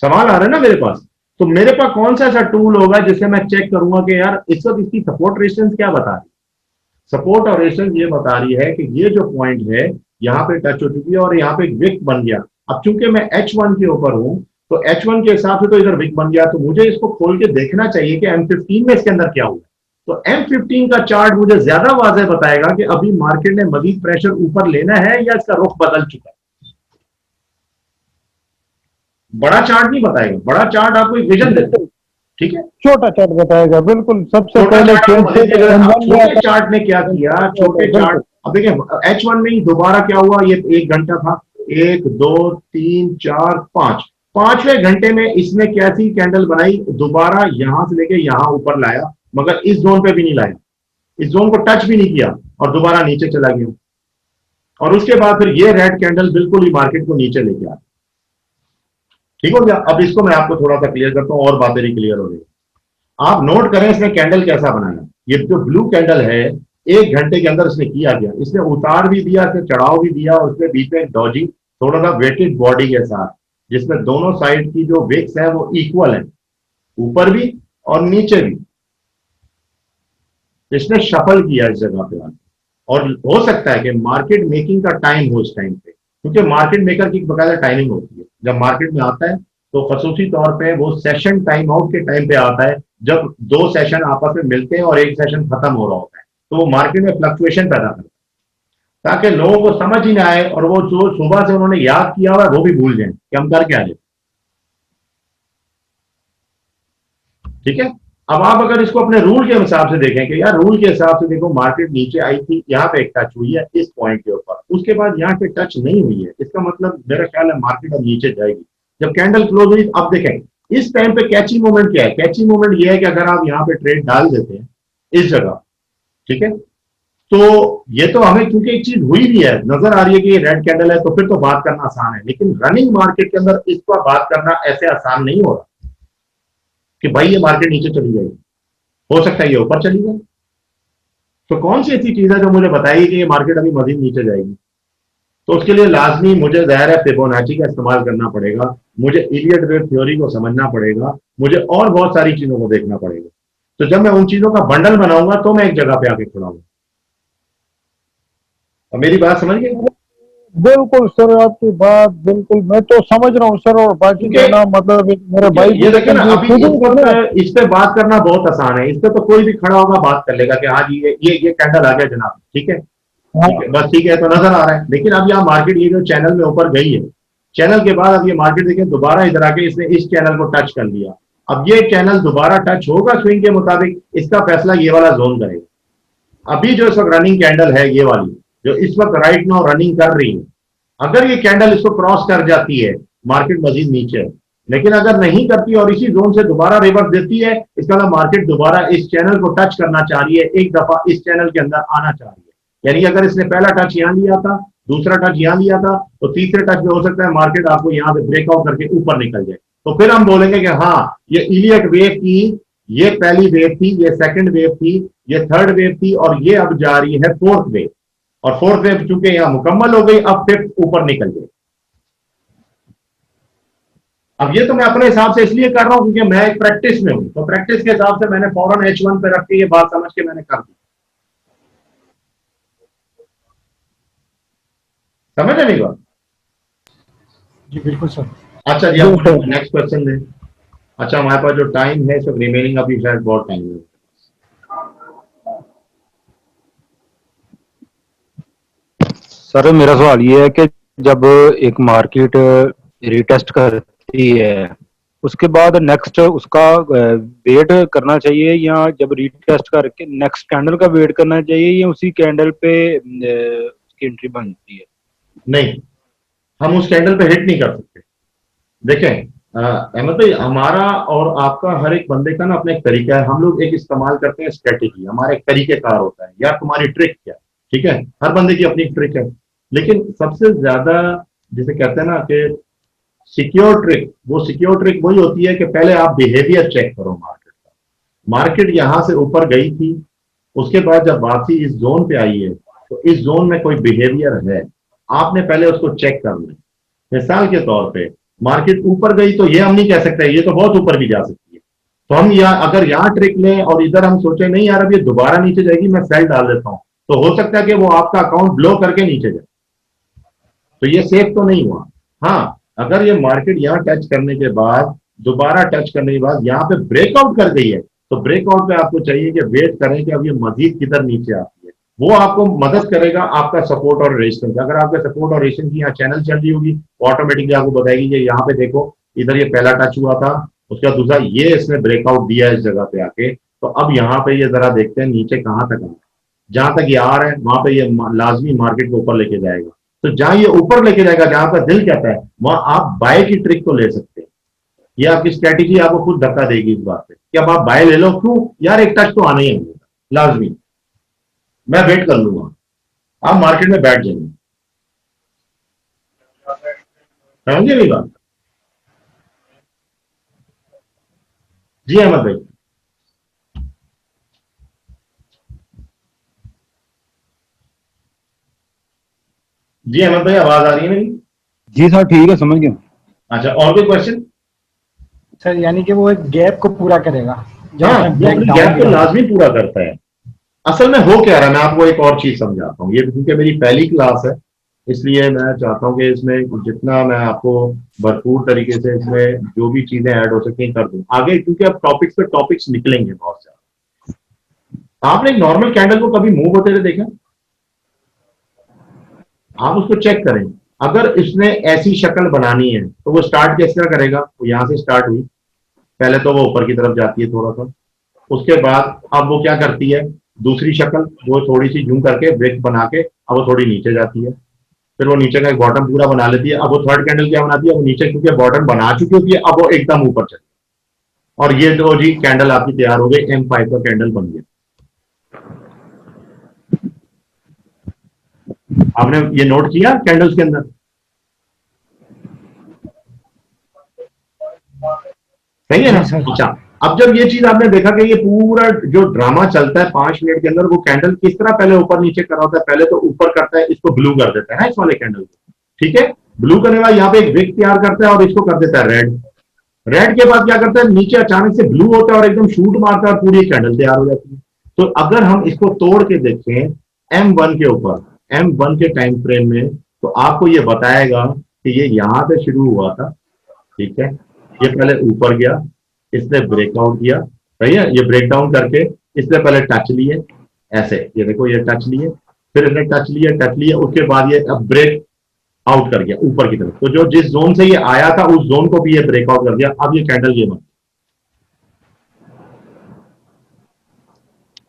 सवाल आ रहा है ना मेरे पास, तो मेरे पास कौन सा ऐसा टूल होगा जिससे मैं चेक करूंगा कि यार इस वक्त इसकी सपोर्ट रेजिस्टेंस क्या बता रही है। सपोर्ट और रेजिस्टेंस ये बता रही है कि ये जो पॉइंट है यहाँ पे टच हो चुकी है और यहाँ पे एक विक बन गया। अब चूंकि मैं H1 के ऊपर हूं, तो H1 के हिसाब से तो इधर विक बन गया, तो मुझे इसको खोल के देखना चाहिए कि M15 में इसके अंदर क्या हुआ। तो M15 का चार्ट मुझे ज्यादा वाज़ेह बताएगा कि अभी मार्केट ने मजीद प्रेशर ऊपर लेना है या इसका रुख बदल चुका है। बड़ा चार्ट नहीं बताएगा, बड़ा चार्ट आपको एक विजन देता है, ठीक है, छोटा चार्ट बताएगा। बिल्कुल, सबसे छोटा पहले छोटे चार्ट ने क्या किया, छोटे चार्ट, अब देखिए H1 में ही दोबारा क्या हुआ, ये 1 घंटा था, 1 2 3 4 5, 5वें घंटे में इसने कैसी कैंडल बनाई, दोबारा यहां से लेके यहां ऊपर लाया, मगर इस जोन पे भी नहीं लाया, इस जोन को टच भी नहीं किया और दोबारा नीचे चला गया, और उसके बाद फिर ये रेड कैंडल बिल्कुल ही मार्केट को नीचे लेके आ, ठीक हो गया। अब इसको मैं आपको थोड़ा सा क्लियर करता हूं और बातें भी क्लियर हो गई। आप नोट करें इसने कैंडल कैसा बनाया, ये जो ब्लू कैंडल है 1 घंटे के अंदर इसने किया गया, इसने उतार भी दिया, इसने चढ़ाव भी दिया, और उसमें बीच में डॉजी थोड़ा सा वेटेड बॉडी के साथ, जिसमें दोनों साइड की जो विक्स है वो इक्वल है, ऊपर भी और नीचे भी। इसने शफल किया इस जगह पे आके, और हो सकता है कि मार्केट मेकिंग का टाइम हो इस टाइम पे, क्योंकि मार्केट मेकर की बकायदा टाइमिंग होती है। जब मार्केट में आता है तो खसूसी तौर पे वो सेशन टाइम आउट के टाइम पे आता है, जब दो सेशन आपस में मिलते हैं और एक सेशन खत्म हो रहा होता है, तो वो मार्केट में फ्लक्चुएशन पैदा करता है, ताकि लोगों को समझ ही ना आए और वो जो सुबह से उन्होंने याद किया हुआ है वो भी भूल जाए कि हम कर क्या रहे। ठीक है, अब आप अगर इसको अपने रूल के हिसाब से देखें कि यार रूल के हिसाब से देखो, मार्केट नीचे आई थी, यहाँ पे एक टच हुई है इस पॉइंट के ऊपर, उसके बाद यहाँ पे टच नहीं हुई है, इसका मतलब मेरा ख्याल है मार्केट अब नीचे जाएगी। जब कैंडल क्लोज हुई, अब देखें इस टाइम पे कैची मोमेंट क्या है। कैची मोमेंट ये है कि अगर आप यहाँ पे ट्रेड डाल देते हैं इस जगह, ठीक है, तो ये तो हमें क्योंकि एक चीज हुई भी है, नजर आ रही है कि ये रेड कैंडल है, तो फिर तो बात करना आसान है, लेकिन रनिंग मार्केट के अंदर इस पर बात करना ऐसे आसान नहीं हो रहा कि भाई ये मार्केट नीचे चली जाएगी, हो सकता है ये ऊपर चली जाए। तो कौन सी ऐसी चीज है जो मुझे बताएगी कि ये मार्केट अभी मजीद नीचे जाएगी? तो उसके लिए लाजमी मुझे ज़ाहिर है फिबोनाची का इस्तेमाल करना पड़ेगा, मुझे इलियट वेव थ्योरी को समझना पड़ेगा, मुझे और बहुत सारी चीजों को देखना पड़ेगा। तो जब मैं उन चीजों का बंडल बनाऊंगा तो मैं एक जगह पे आके खड़ा हूं। और मेरी बात समझ गए? बिल्कुल सर, आपकी बात बिल्कुल मैं तो समझ रहा हूँ सर। और बाकी जो है ना, मतलब एक मेरे भाई ये देखिए ना, अभी खुद इस ही करना है। वक्त इस पे बात करना बहुत आसान है, इस पे तो कोई भी खड़ा होगा बात कर लेगा कि हाँ जी ये कैंडल आ गया जनाब, ठीक है, हाँ, ठीक है, बस ठीक है, तो नजर आ रहा है। लेकिन अब यहाँ मार्केट ये जो चैनल में ऊपर गई है, चैनल के बाद अब ये मार्केट देखिए दोबारा इधर आके इसने इस चैनल को टच कर लिया। अब ये चैनल दोबारा टच होगा स्विंग के मुताबिक, इसका फैसला ये वाला जोन करेगा। अभी जो इस वक्त रनिंग कैंडल है, ये वाली जो इस वक्त राइट नाउ रनिंग कर रही है, अगर ये कैंडल इसको क्रॉस कर जाती है, मार्केट मजीद नीचे है। लेकिन अगर नहीं करती और इसी जोन से दोबारा रिवर्स देती है, इसका मतलब मार्केट दोबारा इस चैनल को टच करना चाह रही है, एक दफा इस चैनल के अंदर आना चाह रही है। यानी अगर इसने पहला टच यहां लिया था, दूसरा टच यहां लिया था, तो तीसरे टच में हो सकता है मार्केट आपको यहां से ब्रेकआउट करके ऊपर निकल जाए। तो फिर हम बोलेंगे कि हाँ, ये इलियट वेव की, ये पहली वेव थी, ये सेकंड वेव थी, ये थर्ड वेव थी, और ये अब जा रही है फोर्थ वेव। और फोर्थ वेव चूंकि यहां मुकम्मल हो गई, अब फिफ्थ ऊपर निकल गई। अब ये तो मैं अपने हिसाब से इसलिए कर रहा हूं क्योंकि मैं एक प्रैक्टिस में हूं, तो प्रैक्टिस के हिसाब से मैंने फौरन H1 पे रख के ये बात समझ के मैंने कर दी। समझ है मेरी बात? जी बिल्कुल सर। अच्छा जी, आप नेक्स्ट क्वेश्चन दें। अच्छा, हमारे पास जो टाइम है, सब रिमेनिंग अभी शायद बहुत टाइम है। सर मेरा सवाल ये है कि जब एक मार्केट रिटेस्ट करती है, उसके बाद नेक्स्ट उसका वेट करना चाहिए, या जब रिटेस्ट करके नेक्स्ट कैंडल का वेट करना चाहिए, या उसी कैंडल पे उसकी एंट्री बनती है? नहीं, हम उस कैंडल पे हिट नहीं कर सकते। देखें अहमद भाई, हमारा और आपका हर एक बंदे का ना अपना एक तरीका है। हम लोग एक इस्तेमाल करते हैं स्ट्रेटेजी, हमारा एक तरीकेकार होता है, या तुम्हारी ट्रिक क्या, ठीक है, हर बंदे की अपनी ट्रिक है। लेकिन सबसे ज्यादा जिसे कहते हैं ना कि सिक्योर ट्रिक, वो सिक्योर ट्रिक वही होती है कि पहले आप बिहेवियर चेक करो मार्केट का। मार्केट यहां से ऊपर गई थी, उसके बाद जब वापसी इस जोन पे आई है, तो इस जोन में कोई बिहेवियर है, आपने पहले उसको चेक करना है। मिसाल के तौर पे मार्केट ऊपर गई तो ये हम नहीं कह सकते ये तो बहुत ऊपर भी जा सकती है, तो हम अगर यहाँ ट्रिक लें और इधर हम सोचे नहीं यार अब ये दोबारा नीचे जाएगी, मैं सेल डाल देता हूं, तो हो सकता है कि वो आपका अकाउंट ब्लो करके नीचे जाए, तो ये सेफ तो नहीं हुआ। हाँ, अगर ये मार्केट यहाँ टच करने के बाद, दोबारा टच करने के बाद यहाँ पे ब्रेकआउट कर गई है, तो ब्रेकआउट पे आपको चाहिए कि वेट करें कि अब ये मजीद किधर नीचे आती है। वो आपको मदद करेगा आपका सपोर्ट और रेजिस्टेंस। अगर आपके सपोर्ट और रेजिस्टेंस की यहाँ चैनल चल रही होगी, वो ऑटोमेटिकली आपको बताएगी कि यहाँ पे देखो, इधर ये पहला टच हुआ था, उसका दूसरा ये इसने ब्रेकआउट दिया इस जगह पे आके, तो अब यहाँ पे ये जरा देखते हैं नीचे कहाँ तक आ, जहां तक ये आ रहा है वहां पे ये लाजमी मार्केट को ऊपर लेके जाएगा। तो जहां ये ऊपर लेके जाएगा, जहां पर दिल कहता है, वहां आप बाय की ट्रिक को ले सकते हैं। ये आपकी स्ट्रेटेजी आपको खुद धक्का देगी इस बात पे कि अब आप बाय ले लो। क्यों यार, एक टच तो आना ही है लाजमी, मैं वेट कर लूंगा, आप मार्केट में बैठ जाएंगे। समझिए मेरी बात? जी अहमद भाई। जी अहमद भाई, आवाज आ रही है मेरी? जी सर ठीक है, समझ गया। अच्छा, और कोई क्वेश्चन? सर यानी कि वो एक गैप को पूरा करेगा जब हाँ, हमें वो ब्रेक अपनी डाउन गैप को करना है। लाजमी पूरा करता है। असल में हो क्या रहा है, मैं आपको एक और चीज समझाता हूँ, ये क्योंकि मेरी पहली क्लास है, इसलिए मैं चाहता हूँ कि इसमें जितना मैं आपको भरपूर तरीके से इसमें जो भी चीजें ऐड हो सकती हैं कर दूं आगे, क्योंकि अब टॉपिक्स पे टॉपिक्स निकलेंगे बहुत ज्यादा। आपने एक नॉर्मल कैंडल को कभी मूव होते हुए देखा? आप उसको चेक करें, अगर इसने ऐसी शक्ल बनानी है तो वो स्टार्ट किस तरह करेगा? वो यहां से स्टार्ट हुई, पहले तो वो ऊपर की तरफ जाती है थोड़ा सा, उसके बाद अब वो क्या करती है, दूसरी शक्ल वो थोड़ी सी जूम करके ब्रेक बना के अब वो थोड़ी नीचे जाती है, फिर वो नीचे का एक बॉटम पूरा बना लेती है। अब वो थर्ड कैंडल क्या बनाती है, वो नीचे क्योंकि बॉटम बना चुकी होती है, अब वो एकदम ऊपर चली, और ये जो जी कैंडल आपकी तैयार हो गई, M5 का कैंडल बन गया। आपने ये नोट किया कैंडल्स के अंदर? सही है ना? जी सर। अच्छा, अब जब ये चीज आपने देखा कि ये पूरा जो ड्रामा चलता है 5 मिनट के अंदर, वो कैंडल किस तरह पहले ऊपर नीचे कर रहा होता है, पहले तो ऊपर करता है, इसको ब्लू कर देता है ना, इस वाले कैंडल को, ठीक है, ब्लू करने वाला यहाँ पे एक विक तैयार करता है और इसको कर देता है रेड। रेड के बाद क्या करता है, नीचे अचानक से ब्लू होता है और एकदम शूट मारता है और पूरी कैंडल तैयार हो जाती है। तो अगर हम इसको तोड़ के देखें M1 के ऊपर, M1 के टाइम फ्रेम में, तो आपको ये बताएगा कि ये यहां पे शुरू हुआ था, ठीक है, ये पहले ऊपर गया, इसने ब्रेकआउट किया, सही है, ये ब्रेक डाउन करके इसने पहले टच लिए, ऐसे ये देखो ये टच लिए, फिर इसने टच लिया, उसके बाद ये अब ब्रेक आउट कर गया ऊपर की तरफ। तो जो जिस जोन से ये आया था उस जोन को भी ये ब्रेकआउट कर दिया, अब ये कैंडल ये बन।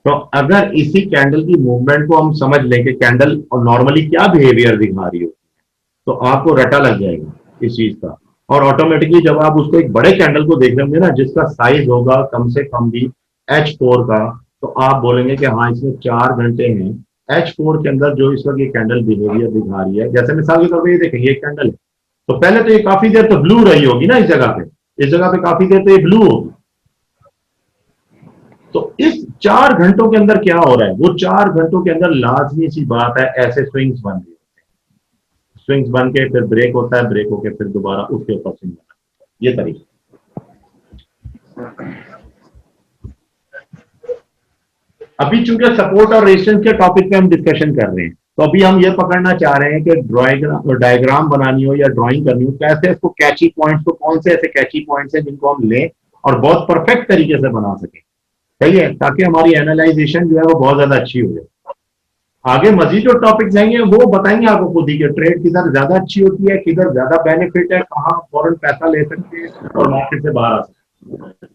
तो अगर इसी कैंडल की मूवमेंट को हम समझ लें कि कैंडल और नॉर्मली क्या बिहेवियर दिखा रही हो, तो आपको रटा लग जाएगा इस चीज का। और ऑटोमेटिकली जब आप उसको एक बड़े कैंडल को देख लेंगे ना, जिसका साइज होगा कम से कम भी H4 का, तो आप बोलेंगे कि हाँ इसमें 4 घंटे हैं। H4 के अंदर जो इस वक्त ये कैंडल बिहेवियर दिखा रही है, जैसे मिसाल के तौर पर ये देखेंगे ये कैंडल है, तो पहले तो ये काफी देर तो ब्लू रही होगी ना, इस जगह पे काफी देर तो ये ब्लू होगी। तो इस 4 घंटों के अंदर क्या हो रहा है, वो 4 घंटों के अंदर लाजमी सी बात है ऐसे स्विंग्स बन रही होते हैं, स्विंग्स बन के फिर ब्रेक होता है, ब्रेक होके फिर दोबारा उसके ऊपर स्विंग बनता है, ये तरीका। अभी चूंकि सपोर्ट और रेजिस्टेंस के टॉपिक पे हम डिस्कशन कर रहे हैं, तो अभी हम ये पकड़ना चाह रहे हैं कि डायग्राम बनानी हो या ड्राइंग करनी हो, कैसे इसको कैची पॉइंट्स को, कौन से ऐसे कैची पॉइंट्स हैं जिनको हम लें और बहुत परफेक्ट तरीके से बना सकें, सही है, ताकि हमारी एनालाइजेशन जो है वो बहुत ज्यादा अच्छी हो जाए। आगे मजीद जो टॉपिक्स आएंगे वो बताएंगे आपको खुद ही कि ट्रेड किधर ज्यादा अच्छी होती है, किधर ज्यादा बेनिफिट है, कहाँ फौरन पैसा ले सकते हैं और मार्केट से बाहर आ सकते हैं।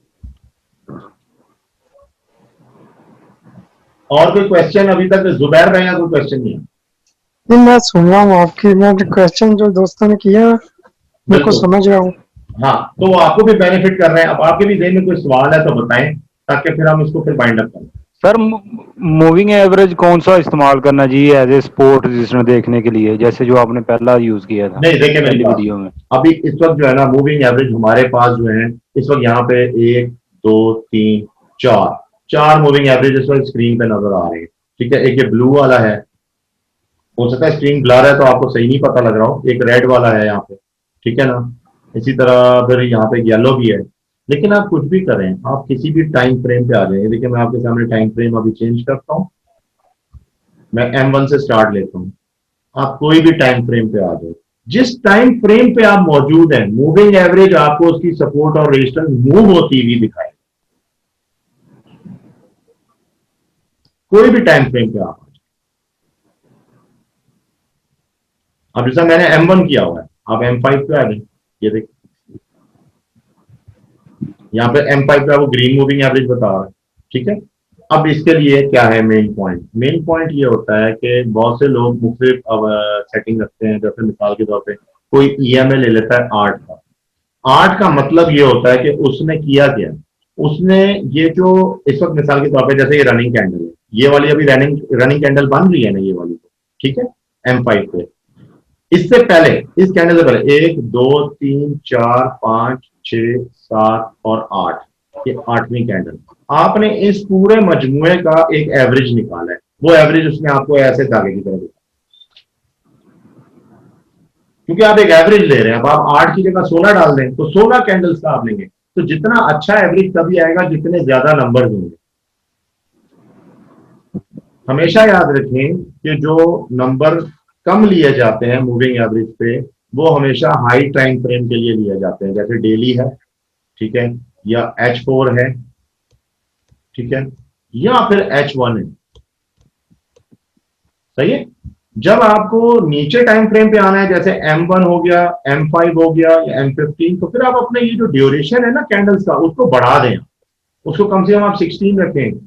और कोई क्वेश्चन अभी तक? जुबैर भाई का कोई क्वेश्चन नहीं है? नहीं, मैं सुन रहा हूँ आपकी, मैं क्वेश्चन जो दोस्तों ने किया मेरे को समझ रहा हूँ। हाँ, तो वो आपको भी बेनिफिट कर रहे हैं। अब आपके भी जेब में कोई सवाल है तो बताएं, ताकि फिर हम इसको फिर बाइंड अप करें। सर मूविंग एवरेज कौन सा इस्तेमाल करना चाहिए एज ए सपोर्ट रेजिस्टेंस देखने के लिए, जैसे जो आपने पहला यूज किया था? नहीं, देखिए मेरी बात, वीडियो में अभी इस वक्त जो है ना मूविंग एवरेज हमारे पास जो है इस वक्त यहाँ पे 1 2 3 4 मूविंग एवरेज इस वक्त स्क्रीन पे नजर आ रहे हैं, ठीक है। एक ये ब्लू वाला है, हो सकता है स्क्रीन ब्लर है तो आपको सही नहीं पता लग रहा हो, एक रेड वाला है यहाँ पे, ठीक है ना, इसी तरह फिर यहाँ पे येलो भी है। लेकिन आप कुछ भी करें, आप किसी भी टाइम फ्रेम पे आ जाए, देखिए मैं आपके सामने टाइम फ्रेम अभी चेंज करता हूँ, मैं M1 से स्टार्ट लेता हूँ, आप कोई भी टाइम फ्रेम पे आ जाए, जिस टाइम फ्रेम पे आप मौजूद हैं, मूविंग एवरेज आपको उसकी सपोर्ट और रेजिस्टेंस मूव होती हुई दिखाए, कोई भी टाइम फ्रेम पे आप। अब जैसा मैंने M1 किया हुआ है, आप M5 पे आ जाए, ये देखिए यहाँ पे M5 पे वो ग्रीन मूविंग एवरेज बता रहा है, ठीक है। अब इसके लिए क्या है मेन पॉइंट? मेन पॉइंट ये होता है कि बहुत से लोग मुख्तलिफ सेटिंग रखते हैं, जैसे मिसाल के तौर पे कोई EMA ले लेता है 8 का। 8 का मतलब ये होता है कि उसने किया क्या, उसने ये जो इस वक्त मिसाल के तौर पे जैसे ये रनिंग कैंडल है, ये वाली अभी रनिंग कैंडल बन रही है ना, ये वाली, ठीक है, M5 पे। इससे पहले, इस कैंडल से पहले 1 2 3 4 5 6 7 और 8, ये 8वीं कैंडल, आपने इस पूरे मजमुए का एक एवरेज निकाला है। वो एवरेज उसने आपको ऐसे धागे की तरह दिखा, क्योंकि आप एक एवरेज ले रहे हैं। अब आप 8 की जगह 16 डाल दें तो 16 कैंडल्स का आप लेंगे, तो जितना अच्छा एवरेज तभी आएगा जितने ज्यादा नंबर होंगे। हमेशा याद रखें कि जो नंबर कम लिए जाते हैं मूविंग एवरेज पे, वो हमेशा हाई टाइम फ्रेम के लिए लिए जाते हैं, जैसे डेली है, ठीक है, या H4 है, ठीक है, या फिर H1 है। सही है। जब आपको नीचे टाइम फ्रेम पे आना है, जैसे M1 हो गया, M5 हो गया या M15, तो फिर आप अपने ये जो ड्यूरेशन है ना कैंडल्स का, उसको बढ़ा दें, उसको कम से कम आप 16 रखें,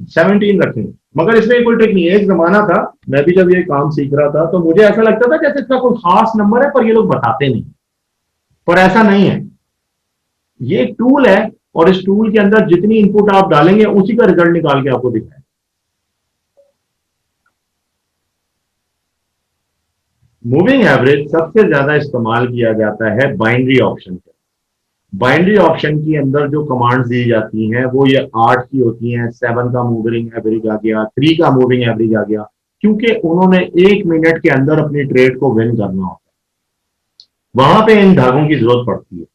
17 रखें। मगर इसमें कोई ट्रिक नहीं है। एक जमाना था, मैं भी जब ये काम सीख रहा था, तो मुझे ऐसा लगता था जैसे इसका कोई खास नंबर है, पर ये लोग बताते नहीं, पर ऐसा नहीं है। ये एक टूल है, और इस टूल के अंदर जितनी इनपुट आप डालेंगे उसी का रिजल्ट निकाल के आपको दिखाएगा। मूविंग एवरेज सबसे ज्यादा इस्तेमाल किया जाता है बाइनरी ऑप्शन पे। बाइनरी ऑप्शन के अंदर जो कमांड्स दी जाती हैं वो ये 8 की होती हैं, 7 का मूविंग एवरेज आ गया, 3 का मूविंग एवरेज आ गया, क्योंकि उन्होंने 1 मिनट के अंदर अपनी ट्रेड को विन करना होता है, वहां पे इन धागों की जरूरत पड़ती है।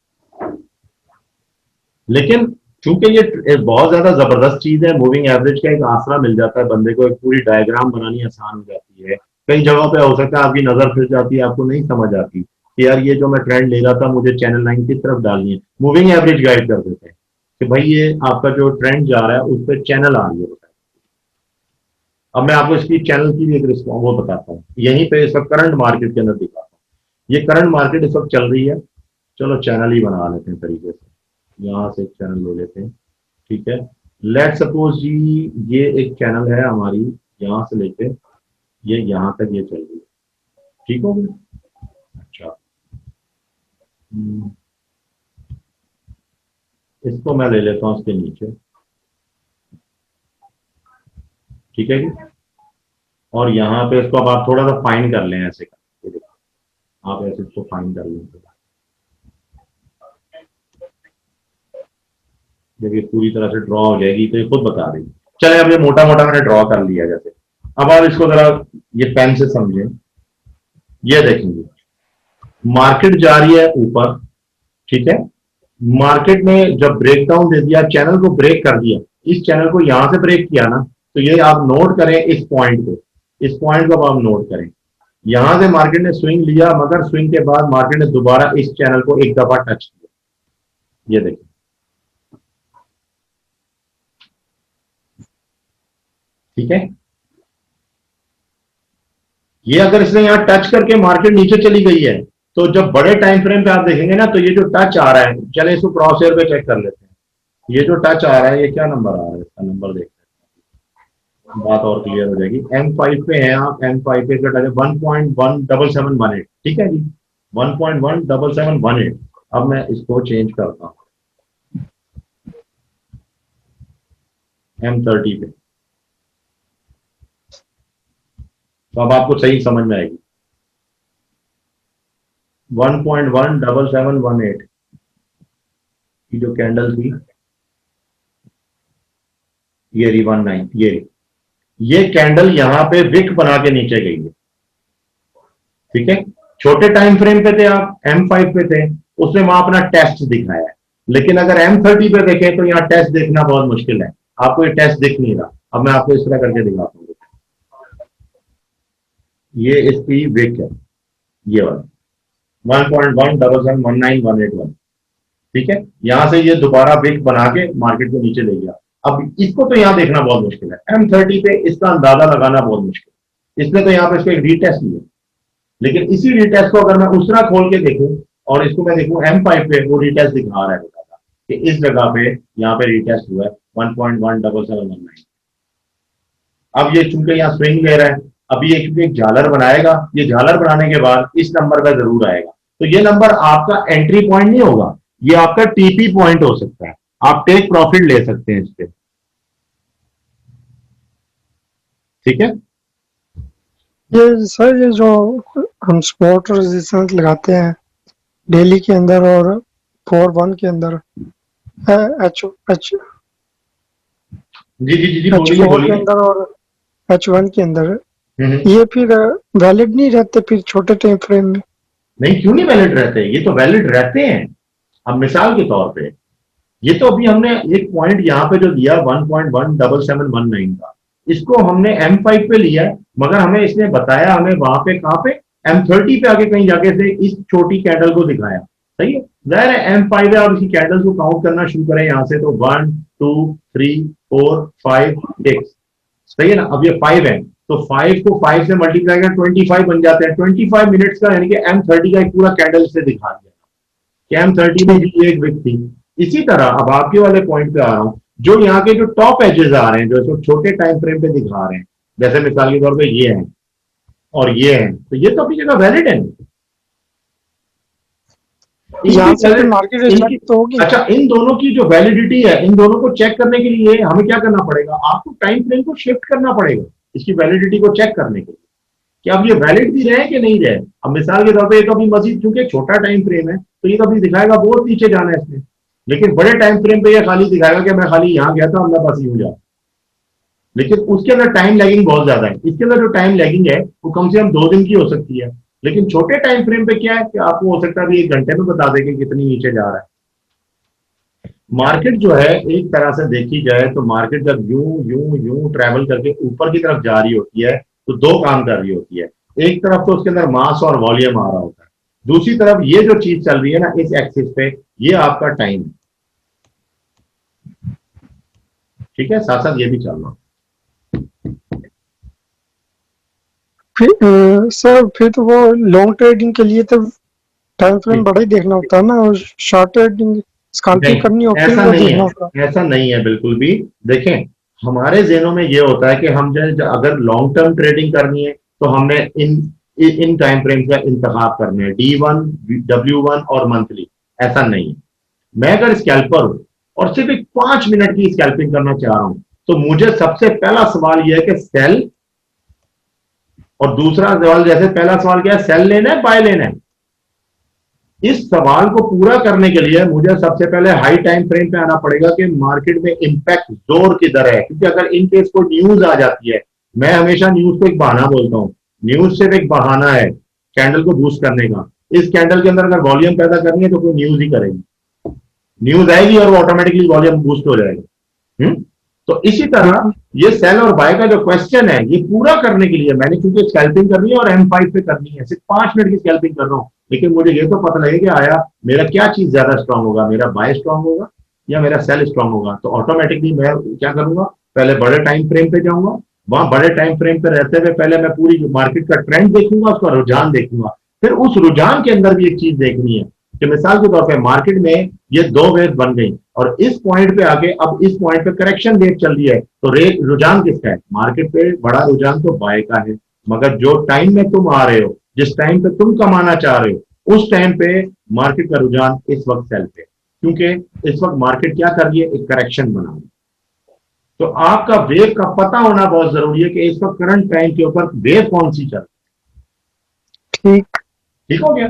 लेकिन चूंकि ये बहुत ज्यादा जबरदस्त चीज है, मूविंग एवरेज का एक आसरा मिल जाता है बंदे को, एक पूरी डायग्राम बनानी आसान हो जाती है। कई जगहों पे हो सकता है आपकी नजर फिर जाती है, आपको नहीं समझ आती कि यार ये जो मैं ट्रेंड ले रहा था, मुझे चैनल लाइन किस तरफ डालनी है। मूविंग एवरेज गाइड कर देते हैं कि भाई ये आपका जो ट्रेंड जा रहा है उस पर चैनल आ रही है। अब मैं आपको इसकी चैनल की भी एक रिस्पॉन्स वो बताता हूँ, यहीं पे इस वक्त करंट मार्केट के अंदर दिखाता हूँ। ये करंट मार्केट इस वक्त चल रही है, चलो चैनल ही बना लेते हैं तरीके से, यहां से एक चैनल ले लेते हैं, ठीक है। लेट सपोज जी ये एक चैनल है हमारी, यहां से लेके ये यहां तक ये चल रही है, ठीक हो गया। अच्छा, इसको मैं ले लेता हूं इसके नीचे, ठीक है जी। और यहाँ पे इसको अब आप थोड़ा सा फाइन कर लें, ऐसे करके देखो, आप ऐसे इसको फाइन कर लें, जब ये पूरी तरह से ड्रॉ हो जाएगी तो ये खुद बता देगी। चले, अब ये मोटा मोटा मैंने ड्रॉ कर लिया जैसे। अब आप इसको जरा ये पेन से समझें, ये देखेंगे मार्केट जा रही है ऊपर, ठीक है। मार्केट में जब ब्रेकडाउन दे दिया, चैनल को ब्रेक कर दिया, इस चैनल को यहां से ब्रेक किया ना, तो ये आप नोट करें इस पॉइंट को, इस पॉइंट को आप नोट करें। यहां से मार्केट ने स्विंग लिया, मगर स्विंग के बाद मार्केट ने दोबारा इस चैनल को एक दफा टच किया, ये देखिए, ठीक है। ये अगर इसने यहां टच करके मार्केट नीचे चली गई है, तो जब बड़े टाइम फ्रेम पे आप देखेंगे ना, तो ये जो टच आ रहा है, चले इसको क्रॉस हेयर पे चेक कर लेते हैं। ये जो टच आ रहा है, ये क्या नंबर आ रहा है, इसका नंबर देखते हैं, बात और क्लियर हो जाएगी। M5 पे है आप, M5 पे इसका टच है 1.17718, ठीक है जी, 1.17718। अब मैं इसको चेंज करता हूं M30 पे, तो अब आपको सही समझ में आएगी। 1.17718 की जो कैंडल थी, ये 19, ये कैंडल यहां पे विक बना के नीचे गई है, ठीक है। छोटे टाइम फ्रेम पे थे आप, M5 पे थे, उसने वहां अपना टेस्ट दिखाया है। लेकिन अगर M30 पे देखें तो यहाँ टेस्ट देखना बहुत मुश्किल है, आपको ये टेस्ट दिख नहीं रहा। अब मैं आपको इस तरह करके दिखाता हूँ, ये इसकी विक है, ये वाला 1.1771881, ठीक है। यहां से ये दोबारा विक बना के मार्केट को नीचे ले गया। अब इसको तो यहां देखना बहुत मुश्किल है, M30 पे इसका अंदाजा लगाना बहुत मुश्किल है, इसलिए तो यहाँ पे इसको एक रीटेस्ट लिया। लेकिन इसी रीटेस्ट को अगर मैं उस तरह खोल के देखूं और इसको मैं देखूं M5 पे, वो रीटेस्ट दिखा रहा है बताता कि इस जगह पे यहाँ पे रीटेस्ट हुआ है 1.17719। अब ये चूंकि यहाँ स्विंग ले रहा है, अभी ये क्योंकि एक झालर बनाएगा, ये झालर बनाने के बाद इस नंबर का जरूर आएगा। तो ये नंबर आपका एंट्री पॉइंट नहीं होगा, ये आपका TP पॉइंट हो सकता है, आप टेक प्रॉफिट ले सकते हैं इस पे, ठीक है। ये सर, ये जो हम स्पॉट रेजिस्टेंस लगाते हैं डेली के अंदर और 4-1 के अंदर, एच एच जी H4 के बोलिए। अंदर और H1 के अंदर, ये फिर वैलिड नहीं रहते फिर छोटे टाइम फ्रेम में? नहीं, क्यों नहीं वैलिड रहते, ये तो वैलिड रहते हैं। अब मिसाल के तौर पे ये तो अभी हमने एक पॉइंट यहाँ पे जो दिया 1.17719 का, इसको हमने M5 पे लिया है, मगर हमें इसने बताया हमें वहां पे कहाँ पे M30 पे आगे कहीं जाके से इस छोटी कैंडल को दिखाया। सही है, जाहिर है M5 है, और इसी कैंडल को काउंट करना शुरू करें यहाँ से, तो 1 2 3 4 5 6, सही है ना। अब ये 5 है, तो 5 को 5 से मल्टीप्लाई कर 25 बन जाते हैं। 25 मिनट्स का, यानी कि M30 का एक पूरा कैंडल से दिखा दिया कि M30 में भी एक विक थी। इसी तरह अब आपके वाले पॉइंट पे आ रहा हूं, जो यहाँ के जो टॉप एजेस आ रहे हैं, जो इसको छोटे टाइम फ्रेम पे दिखा रहे हैं, जैसे मिसाल के तौर पे ये हैं और ये हैं, तो ये तो अपनी जगह वैलिड है। यहाँ से मार्केट रिस्पेक्ट तो होगी। अच्छा, इन दोनों की जो वैलिडिटी है, इन दोनों को चेक करने के लिए हमें क्या करना पड़ेगा, आपको टाइम फ्रेम को शिफ्ट करना पड़ेगा इसकी वैलिडिटी को चेक करने के लिए कि अब ये वैलिड भी रहे कि नहीं रहे। अब मिसाल के तौर पे कभी मजीद, चूंकि छोटा टाइम फ्रेम है तो ये कभी दिखाएगा बहुत नीचे जाना है इसमें, लेकिन बड़े टाइम फ्रेम पे ये खाली दिखाएगा कि मैं खाली यहां गया था, अब मैं बस यूं जा, लेकिन उसके अंदर टाइम लैगिंग बहुत ज्यादा है। इसके अंदर जो टाइम लैगिंग है वो कम से कम 2 दिन की हो सकती है, लेकिन छोटे टाइम फ्रेम पे क्या है कि आपको हो सकता है 1 घंटे में बता दें कि कितनी नीचे जा रहा है। मार्केट जो है एक तरह से देखी जाए तो मार्केट जब यूं यूं यूं ट्रेवल करके ऊपर की तरफ जा रही होती है तो 2 काम कर रही होती है। एक तरफ तो उसके अंदर मास और वॉल्यूम आ रहा होता है, दूसरी तरफ ये जो चीज चल रही है ना इस एक्सिस पे, ये आपका टाइम है। ठीक है, साथ साथ ये भी चल रहा। सर फिर तो वो लॉन्ग ट्रेडिंग के लिए तो टाइम फ्रेम बड़ा ही देखना होता है ना, और शॉर्ट ट्रेडिंग स्कैल्पिंग करनी होती है, ऐसा वो नहीं देखना है, होता है। ऐसा नहीं है बिल्कुल भी। देखें, हमारे ज़हनों में ये होता है कि हम जो अगर लॉन्ग टर्म ट्रेडिंग करनी है तो हमने इन टाइम फ्रेम का इंतखाब करना है, D1 W1 और मंथली। ऐसा नहीं है। मैं अगर स्कैल्पर हूं और सिर्फ एक 5 मिनट की स्कैल्पिंग करना चाह रहा हूं तो मुझे सबसे पहला सवाल यह है कि सेल, और दूसरा सवाल, जैसे पहला सवाल क्या है, सेल लेना है बाय लेना है। इस सवाल को पूरा करने के लिए मुझे सबसे पहले हाई टाइम फ्रेम पे आना पड़ेगा कि मार्केट में इंपैक्ट जोर किधर है, क्योंकि अगर इन केस को न्यूज आ जाती है, मैं हमेशा न्यूज को एक बहाना बोलता हूं, न्यूज सिर्फ एक बहाना है कैंडल को बूस्ट करने का। इस कैंडल के अंदर अगर वॉल्यूम पैदा करनी है तो कोई न्यूज ही करेगी, न्यूज आएगी और वो ऑटोमेटिकली वॉल्यूम बूस्ट हो जाएगा। तो इसी तरह ये सेल और बाय का जो क्वेश्चन है, ये पूरा करने के लिए मैंने, क्योंकि स्कैल्पिंग करनी है और M5 पे करनी है, सिर्फ 5 मिनट की स्कैल्पिंग कर रहा हूं, लेकिन मुझे ये तो पता लगे कि आया मेरा क्या चीज ज्यादा स्ट्रांग होगा, मेरा बाय स्ट्रांग होगा या मेरा सेल स्ट्रांग होगा। तो ऑटोमेटिकली मैं क्या करूंगा, पहले बड़े टाइम फ्रेम पे जाऊंगा, वहां बड़े टाइम फ्रेम पे रहते हुए पहले मैं पूरी मार्केट का ट्रेंड देखूंगा, उसका रुझान देखूंगा, फिर उस रुझान के अंदर भी एक चीज देखनी है कि मिसाल के तौर पर मार्केट में ये 2 वेव बन गई और इस पॉइंट पे आके अब इस पॉइंट पे करेक्शन वेव चल रही है, तो रेट रुझान किसका है, मार्केट पे बड़ा रुझान तो बाय का है, मगर जो टाइम में तुम आ रहे हो, जिस टाइम पे तुम कमाना चाह रहे हो, उस टाइम पे मार्केट का रुझान इस वक्त सेल पे, क्योंकि इस वक्त मार्केट क्या कर रही है, एक करेक्शन बना रही है। तो आपका वेव का पता होना बहुत जरूरी है कि इस वक्त करंट टाइम के ऊपर वेव कौन सी चल रही है। ठीक ठीक हो गया।